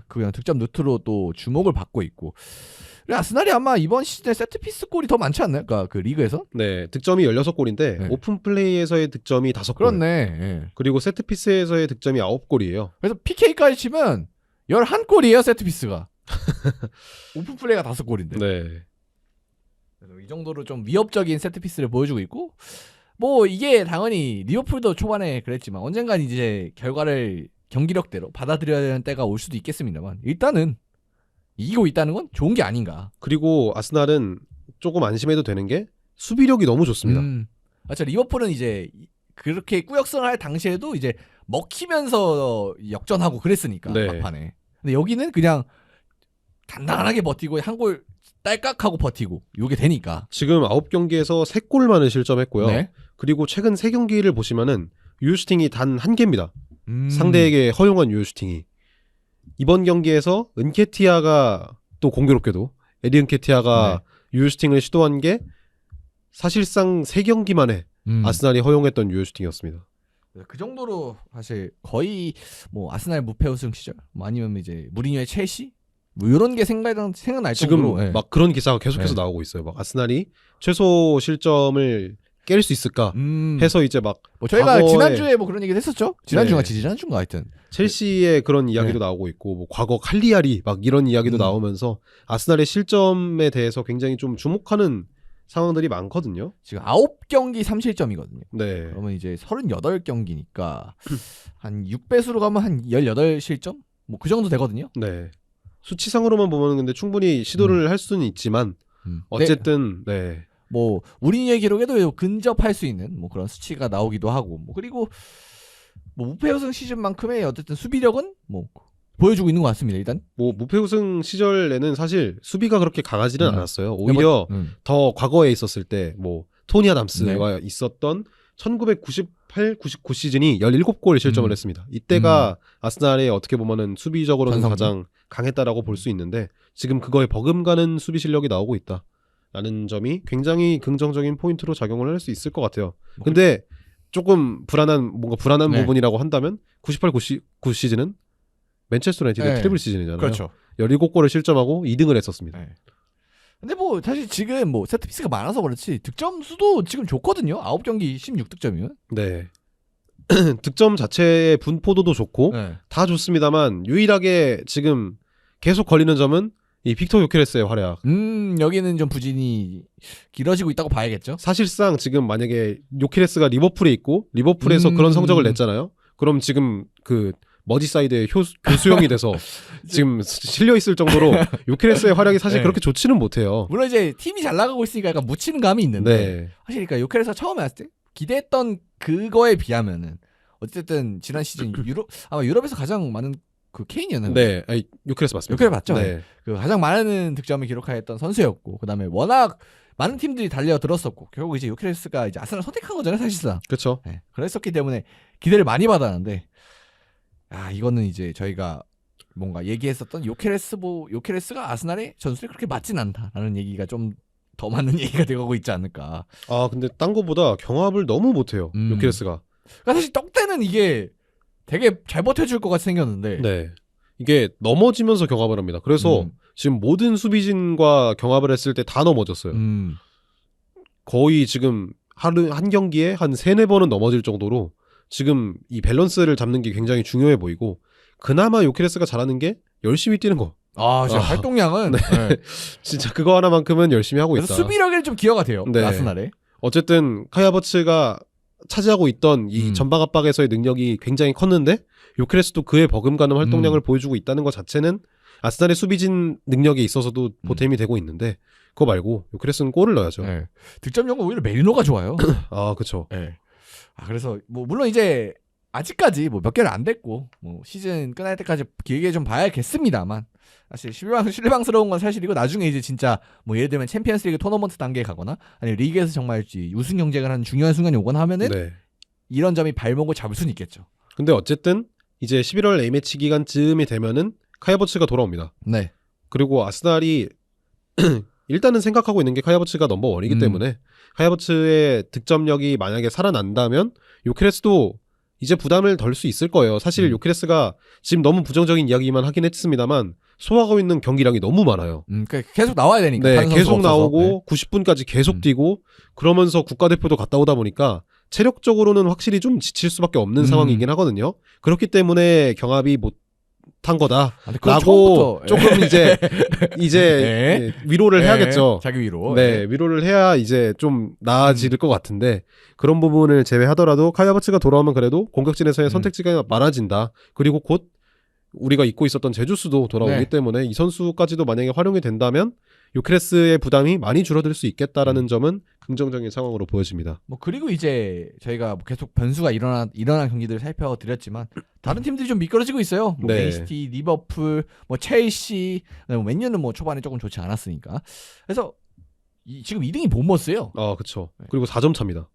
그 득점 루트로 또 주목을 받고 있고. 아스날이 아마 이번 시즌에 세트피스 골이 더 많지 않나요? 그러니까 그 리그에서? 네, 득점이 16골인데 오픈 플레이에서의 득점이 5골. 그렇네. 그리고 세트피스에서의 득점이 9골이에요. 그래서 PK까지 치면 11골이에요, 세트피스가. 오픈 플레이가 5골인데. 네. 그래서 이 정도로 좀 위협적인 세트피스를 보여주고 있고, 뭐 이게 당연히 리버풀도 초반에 그랬지만 언젠간 이제 결과를 경기력대로 받아들여야 되는 때가 올 수도 있겠습니다만 일단은 이기고 있다는 건 좋은 게 아닌가. 그리고 아스날은 조금 안심해도 되는 게 수비력이 너무 좋습니다. 맞죠. 리버풀은 이제 그렇게 꾸역승을 할 당시에도 이제 먹히면서 역전하고 그랬으니까 막판에. 근데 여기는 그냥 단단하게 버티고 한 골 딸깍하고 버티고 요게 되니까. 지금 9경기에서 3골만을 실점했고요. 네. 그리고 최근 3경기를 보시면은 유효슈팅이 단 1개입니다. 상대에게 허용한 유효슈팅이. 이번 경기에서 은케티아가 또 공교롭게도 에디 은케티아가 유효슈팅을 시도한 게 사실상 3경기 만에 아스날이 허용했던 유효슈팅이었습니다. 그 정도로 사실 거의 뭐 아스날 무패 우승 시절, 뭐 아니면 이제 무리뉴의 첼시 뭐 이런 게 생각날 지금 정도로 예. 막 그런 기사가 계속해서 네. 나오고 있어요. 막 아스날이 최소 실점을 깰 수 있을까 해서 이제 막 뭐 저희가 과거에 지난주에 뭐 그런 얘기를 했었죠. 지난주가 네. 지난주인가 하여튼 첼시의 그런 이야기도 네. 나오고 있고 뭐 과거 칼리아리 막 이런 이야기도 나오면서 아스날의 실점에 대해서 굉장히 좀 주목하는 상황들이 많거든요. 지금 9경기 3실점이거든요. 네. 그러면 이제 38경기니까 한 6배수로 가면 한 18실점? 뭐 그 정도 되거든요. 네. 수치상으로만 보면 근데 충분히 시도를 할 수는 있지만 어쨌든 네. 뭐 우리의 기록에도 근접할 수 있는 뭐 그런 수치가 나오기도 하고 뭐 그리고 뭐 무패 우승 시즌만큼의 어쨌든 수비력은 뭐 보여주고 있는 것 같습니다. 일단 뭐 무패 우승 시절에는 사실 수비가 그렇게 강하지는 않았어요. 오히려 더 과거에 있었을 때 뭐 토니 아담스가 있었던 1998, 99 시즌이 17골 실점을 했습니다. 이때가 아스날의 어떻게 보면은 수비적으로는 가장 강했다라고 볼 수 있는데 지금 그거에 버금가는 수비 실력이 나오고 있다라는 점이 굉장히 긍정적인 포인트로 작용을 할 수 있을 것 같아요. 근데 조금 뭔가 불안한 부분이라고 한다면 98, 99 시즌은 맨체스터 유나이티드 트리플 시즌이잖아요. 그렇죠. 17골을 실점하고 2등을 했었습니다. 네. 근데 뭐 사실 지금 뭐 세트피스가 많아서 그렇지 득점 수도 지금 좋거든요. 9경기 16득점이면. 네. 득점 자체의 분포도도 좋고 다 좋습니다만 유일하게 지금 계속 걸리는 점은 이 빅터 요케레스의 활약. 여기는 좀 부진이 길어지고 있다고 봐야겠죠. 사실상 지금 만약에 요케레스가 리버풀에 있고 리버풀에서 그런 성적을 냈잖아요. 그럼 지금 그 머지사이드의 교수형이 돼서 지금 실려 있을 정도로 요케레스의 활약이 사실 그렇게 좋지는 못해요. 물론 이제 팀이 잘 나가고 있으니까 약간 묻히는 감이 있는데 사실 그러니까 요케레스가 처음에 왔을 때 기대했던 그거에 비하면은 어쨌든 지난 시즌 아마 유럽에서 가장 많은 그 케인이었나요? 네, 아니, 요케레스 맞습니다. 요케레스 맞죠? 네. 그 가장 많은 득점을 기록하였던 선수였고, 그다음에 워낙 많은 팀들이 달려들었었고, 결국 이제 요케레스가 이제 아스날 선택한 거잖아요, 사실상. 그렇죠. 네, 그랬었기 때문에 기대를 많이 받았는데, 이거는 이제 저희가 뭔가 얘기했었던 요케레스가 아스날의 전술에 그렇게 맞진 않다라는 얘기가 좀 더 맞는 얘기가 되고 있지 않을까. 근데 딴 거보다 경합을 너무 못해요, 요케레스가. 그러니까 사실 떡대는 이게 되게 잘 버텨줄 것 같이 생겼는데. 네. 이게 넘어지면서 경합을 합니다. 그래서 지금 모든 수비진과 경합을 했을 때 다 넘어졌어요. 거의 지금 한 경기에 한 3-4번은 넘어질 정도로 지금 이 밸런스를 잡는 게 굉장히 중요해 보이고 그나마 요케레스가 잘하는 게 열심히 뛰는 거. 진짜 활동량은 진짜 그거 하나만큼은 열심히 하고 있다. 수비력이 좀 기여가 돼요. 아스날에. 어쨌든 카이 하버츠가 차지하고 있던 이 전방 압박에서의 능력이 굉장히 컸는데 요케레스도 그에 버금가는 활동량을 보여주고 있다는 것 자체는 아스날의 수비진 능력에 있어서도 보탬이 되고 있는데 그거 말고 요케레스는 골을 넣어야죠. 득점력은 오히려 메리노가 좋아요. 그렇죠. 그래서 뭐 물론 이제 아직까지 뭐 몇 개를 안 됐고 뭐 시즌 끝날 때까지 길게 좀 봐야겠습니다만 사실 실망스러운 건 사실이고 나중에 이제 진짜 뭐 예를 들면 챔피언스리그 토너먼트 단계에 가거나 아니면 리그에서 정말 우승 경쟁을 하는 중요한 순간이 오거나 하면은 이런 점이 발목을 잡을 수는 있겠죠. 근데 어쨌든 이제 11월 A매치 기간쯤이 되면은 카이 하버츠가 돌아옵니다. 네. 그리고 아스날이 일단은 생각하고 있는 게 카이 하버츠가 넘버원이기 때문에 카이 하버츠의 득점력이 만약에 살아난다면 요케레스도 이제 부담을 덜 수 있을 거예요. 사실 요케레스가 지금 너무 부정적인 이야기만 하긴 했습니다만 소화하고 있는 경기량이 너무 많아요. 그러니까 계속 나와야 되니까. 네, 계속 나오고 90분까지 계속 뛰고 그러면서 국가대표도 갔다 오다 보니까 체력적으로는 확실히 좀 지칠 수밖에 없는 상황이긴 하거든요. 그렇기 때문에 경합이 못한 거다라고 조금 이제 위로를 해야겠죠. 자기 위로. 네, 위로를 해야 이제 좀 나아질 것 같은데 그런 부분을 제외하더라도 카이 하버츠가 돌아오면 그래도 공격진에서의 선택지가 많아진다. 그리고 곧 우리가 잊고 있었던 제주스도 돌아오기 때문에 이 선수까지도 만약에 활용이 된다면 요케레스의 부담이 많이 줄어들 수 있겠다라는 점은 긍정적인 상황으로 보여집니다. 뭐 그리고 이제 저희가 뭐 계속 변수가 일어난 경기들을 살펴드렸지만 다른 팀들이 좀 미끄러지고 있어요. 뭐 맨시티, 리버풀, 뭐 첼시, 맨유는 뭐 초반에 조금 좋지 않았으니까. 그래서 지금 2등이 본머스예요. 그렇죠. 그리고 4점 차입니다.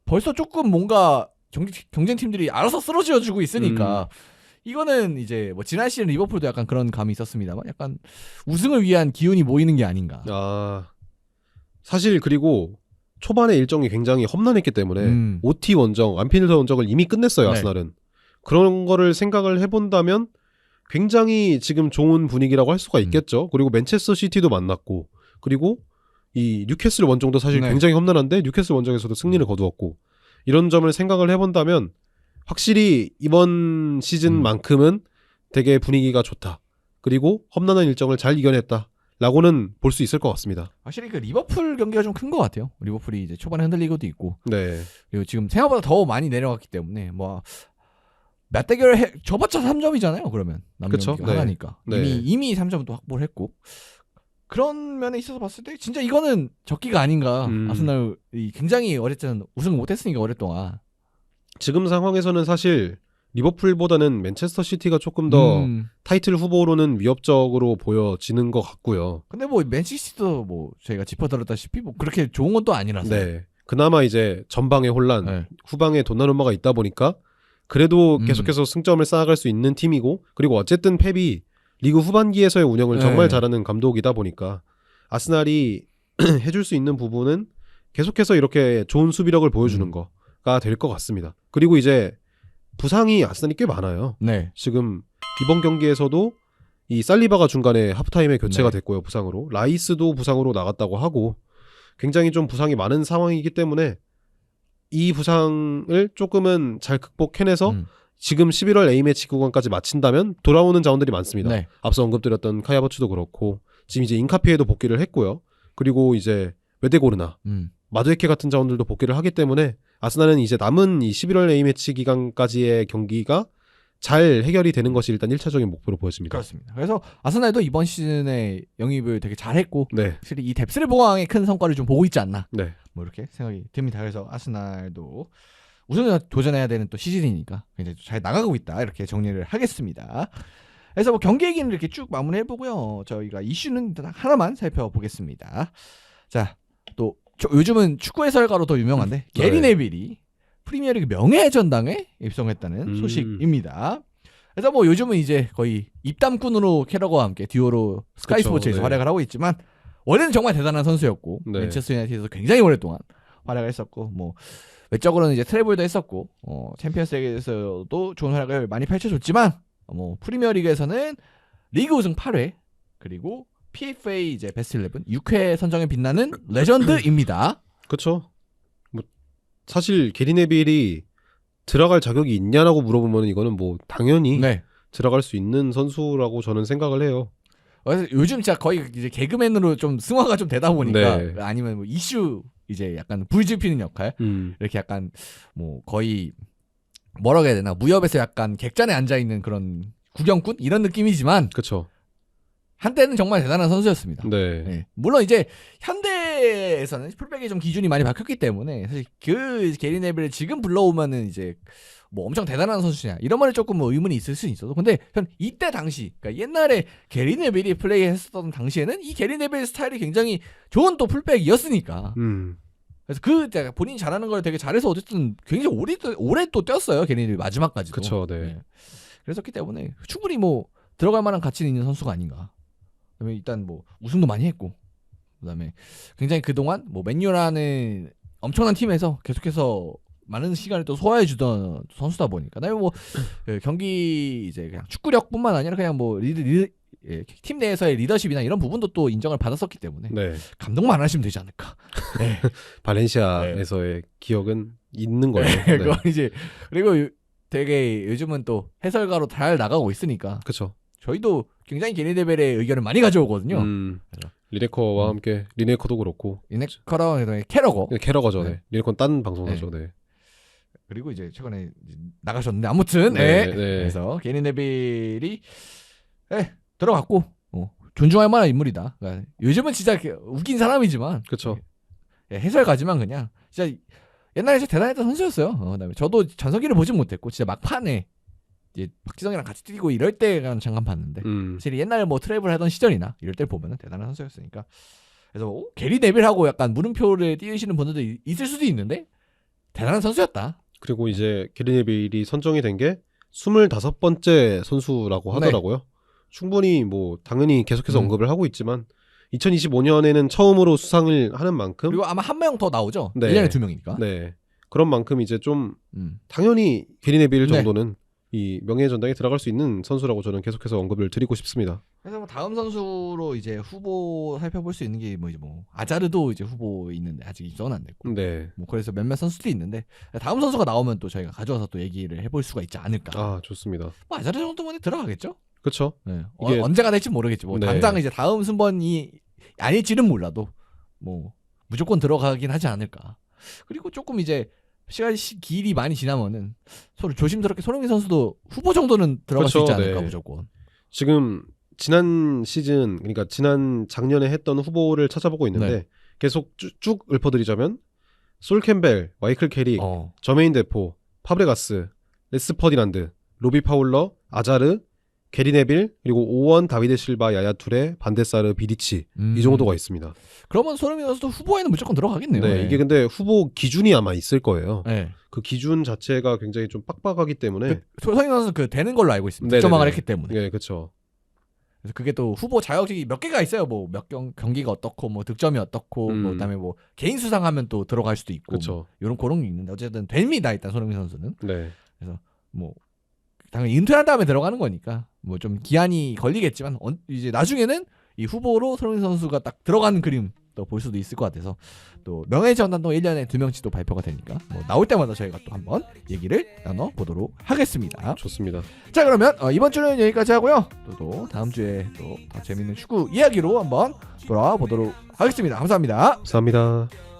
벌써 조금 뭔가 경쟁 팀들이 알아서 쓰러져주고 있으니까. 이거는 이제 뭐 지난 시즌 리버풀도 약간 그런 감이 있었습니다만 약간 우승을 위한 기운이 모이는 게 아닌가. 사실 그리고 초반에 일정이 굉장히 험난했기 때문에 OT 원정, 안필드 원정을 이미 끝냈어요. 네. 아스날은. 그런 거를 생각을 해본다면 굉장히 지금 좋은 분위기라고 할 수가 있겠죠. 그리고 맨체스터 시티도 만났고 그리고 이 뉴캐슬 원정도 사실 네. 굉장히 험난한데 뉴캐슬 원정에서도 승리를 거두었고 이런 점을 생각을 해본다면 확실히 이번 시즌만큼은 되게 분위기가 좋다. 그리고 험난한 일정을 잘 이겨냈다. 라고는 볼 수 있을 것 같습니다. 확실히 그 리버풀 경기가 좀 큰 것 같아요. 리버풀이 이제 초반에 흔들리고도 있고, 네. 그리고 지금 생각보다 더 많이 내려갔기 때문에 뭐 몇 대결 저봤자 3점이잖아요. 그러면 그쵸? 남경기가 네. 하나니까 네. 이미 3점도 확보를 했고 그런 면에 있어서 봤을 때 진짜 이거는 적기가 아닌가. 아스날이 굉장히 오랫동안 우승을 못했으니까 오랫동안. 지금 상황에서는 사실 리버풀보다는 맨체스터 시티가 조금 더 타이틀 후보로는 위협적으로 보여지는 것 같고요. 근데 뭐 맨시티도 뭐 저희가 짚어들었다시피 뭐 그렇게 좋은 건 또 아니라서. 네. 그나마 이제 전방에 혼란, 네. 후방에 돈나루마가 있다 보니까 그래도 계속해서 승점을 쌓아갈 수 있는 팀이고 그리고 어쨌든 펩이 리그 후반기에서의 운영을 정말 잘하는 감독이다 보니까 아스날이 해줄 수 있는 부분은 계속해서 이렇게 좋은 수비력을 보여주는 거가 될 것 같습니다. 그리고 이제 부상이 아스날이 꽤 많아요. 네. 지금 이번 경기에서도 이 살리바가 중간에 하프타임에 교체가 됐고요. 부상으로. 라이스도 부상으로 나갔다고 하고 굉장히 좀 부상이 많은 상황이기 때문에 이 부상을 조금은 잘 극복해내서 지금 11월 A매치 구간까지 마친다면 돌아오는 자원들이 많습니다. 네. 앞서 언급드렸던 카야버츠도 그렇고 지금 이제 인카피에도 복귀를 했고요. 그리고 이제 웨데고르나 마두에케 같은 자원들도 복귀를 하기 때문에 아스날은 이제 남은 이 11월 A매치 기간까지의 경기가 잘 해결이 되는 것이 일단 1차적인 목표로 보여집니다. 그렇습니다. 그래서 아스날도 이번 시즌에 영입을 되게 잘했고 네. 확실히 이 뎁스를 보강에 큰 성과를 좀 보고 있지 않나. 네. 뭐 이렇게 생각이 듭니다. 그래서 아스날도 우승에 도전해야 되는 또 시즌이니까 굉장히 잘 나가고 있다. 이렇게 정리를 하겠습니다. 그래서 뭐 경기 얘기는 이렇게 쭉 마무리해보고요. 저희가 이슈는 하나만 살펴보겠습니다. 자, 또 요즘은 축구 해설가로 더 유명한데 게리 네빌이 프리미어리그 명예전당에 입성했다는 소식입니다. 그래서 뭐 요즘은 이제 거의 입담꾼으로 캐러거와 함께 듀오로 스카이 스포츠에서 활약을 하고 있지만 원래는 정말 대단한 선수였고 맨체스터 유나이티드에서 굉장히 오랫동안 활약을 했었고 뭐 외적으로는 이제 트래블도 했었고 챔피언스리그에서도 좋은 활약을 많이 펼쳐줬지만 뭐 프리미어리그에서는 리그 우승 8회 그리고 PFA 이제 베스트 11 6회 선정에 빛나는 레전드입니다. 그렇죠. 뭐 사실 게리 네빌이 들어갈 자격이 있냐라고 물어보면 이거는 뭐 당연히 들어갈 수 있는 선수라고 저는 생각을 해요. 그래서 요즘 진짜 거의 이제 개그맨으로 좀 승화가 좀 되다 보니까 아니면 뭐 이슈 이제 약간 불지피는 역할 이렇게 약간 뭐 거의 뭐라고 해야 되나 무협에서 약간 객잔에 앉아 있는 그런 구경꾼 이런 느낌이지만 그렇죠. 한때는 정말 대단한 선수였습니다. 네. 물론 이제 현대에서는 풀백의 좀 기준이 많이 바뀌었기 때문에 사실 그 게리 네빌을 지금 불러오면은 이제 뭐 엄청 대단한 선수냐 이런 말에 조금 뭐 의문이 있을 수 있어도 근데 전 이때 당시 그러니까 옛날에 게리 네빌이 플레이했었던 당시에는 이 게리 네빌 스타일이 굉장히 좋은 또 풀백이었으니까 그래서 그 본인이 잘하는 걸 되게 잘해서 어쨌든 굉장히 오래 또 뛰었어요 게리 네빌 마지막까지도. 그렇죠. 네. 그랬었기 때문에 충분히 뭐 들어갈 만한 가치는 있는 선수가 아닌가. 그다음에 일단 뭐 우승도 많이 했고 그다음에 굉장히 그동안 뭐 맨유라는 엄청난 팀에서 계속해서 많은 시간을 또 소화해 주던 선수다 보니까 그다음에 뭐 경기 이제 그냥 축구력뿐만 아니라 그냥 뭐 팀 내에서의 리더십이나 이런 부분도 또 인정을 받았었기 때문에 감독만 안 하시면 되지 않을까. 발렌시아에서의 기억은 있는 거예요. 그건 이제 그리고 되게 요즘은 또 해설가로 잘 나가고 있으니까. 그렇죠. 저희도 굉장히 게리 네빌의 의견을 많이 가져오거든요. 리네커와 함께 리네커도 그렇고 리네커랑 캐러거죠. 리네커는 딴 방송사죠. 그리고 이제 최근에 나가셨는데 아무튼 그래서 게리 네빌이 들어갔고 존중할 만한 인물이다. 그러니까 요즘은 진짜 웃긴 사람이지만 그렇죠. 해설가지만 그냥 진짜 옛날에 진짜 대단했던 선수였어요. 그다음에 저도 전성기를 보진 못했고 진짜 막판에 이제 박지성이랑 같이 뛰고 이럴 때만 잠깐 봤는데 사실 옛날에 뭐 트래블 하던 시절이나 이럴 때 보면은 대단한 선수였으니까 그래서 게리 네빌하고 약간 물음표를 띄우시는 분들도 있을 수도 있는데 대단한 선수였다. 그리고 이제 게리 네빌이 선정이 된 게 25번째 선수라고 하더라고요. 충분히 뭐 당연히 계속해서 언급을 하고 있지만 2025년에는 처음으로 수상을 하는 만큼 그리고 아마 한 명 더 나오죠. 네. 1년에 2명이니까. 네. 그런 만큼 이제 좀 당연히 게리 네빌 정도는 이 명예의 전당에 들어갈 수 있는 선수라고 저는 계속해서 언급을 드리고 싶습니다. 그래서 뭐 다음 선수로 이제 후보 살펴볼 수 있는 게 뭐 이제 뭐 아자르도 이제 후보 있는데 아직 입성은 안 됐고. 네. 뭐 그래서 몇몇 선수들이 있는데 다음 선수가 나오면 또 저희가 가져와서 또 얘기를 해볼 수가 있지 않을까. 아, 좋습니다. 뭐 아자르 정도면 들어가겠죠? 그렇죠. 네. 이게 언제가 될지 모르겠지. 뭐 네. 당장 이제 다음 순번이 아닐지는 몰라도 뭐 무조건 들어가긴 하지 않을까. 그리고 조금 이제 시간 길이 많이 지나면은 서로 조심스럽게 손흥민 선수도 후보 정도는 들어갈 수 있지 않을까. 무조건. 지금 지난 시즌 그러니까 지난 작년에 했던 후보를 찾아보고 있는데 계속 쭉 읊어드리자면 솔 캠벨, 마이클 캐릭, 저메인 데포, 파브레가스, 레스 퍼디난드, 로비 파울러, 아자르, 게리 네빌, 그리고 오원, 다비드 실바, 야야 투레, 반데사르, 비디치 이 정도가 있습니다. 그러면 손흥민 선수도 후보에는 무조건 들어가겠네요. 네, 이게 근데 후보 기준이 아마 있을 거예요. 네. 그 기준 자체가 굉장히 좀 빡빡하기 때문에 손흥민 선수 그 되는 걸로 알고 있습니다. 득점왕을 했기 때문에. 네, 그렇죠. 그래서 그게 또 후보 자격이 몇 개가 있어요. 뭐 몇 경기가 어떻고, 뭐 득점이 어떻고, 뭐 그다음에 뭐 개인 수상하면 또 들어갈 수도 있고, 그렇죠. 이런 그런 게 있는데 어쨌든 됩니다. 일단 손흥민 선수는. 네. 그래서 뭐 당연히 은퇴한 다음에 들어가는 거니까 뭐 좀 기한이 걸리겠지만 이제 나중에는 이 후보로 손흥민 선수가 딱 들어가는 그림 또 볼 수도 있을 것 같아서 또 명예전당도 1년에 2명씩 또 발표가 되니까 뭐 나올 때마다 저희가 또 한번 얘기를 나눠보도록 하겠습니다. 좋습니다. 자, 그러면 이번 주는 여기까지 하고요. 또 다음 주에 또 더 재밌는 축구 이야기로 한번 돌아와 보도록 하겠습니다. 감사합니다. 감사합니다.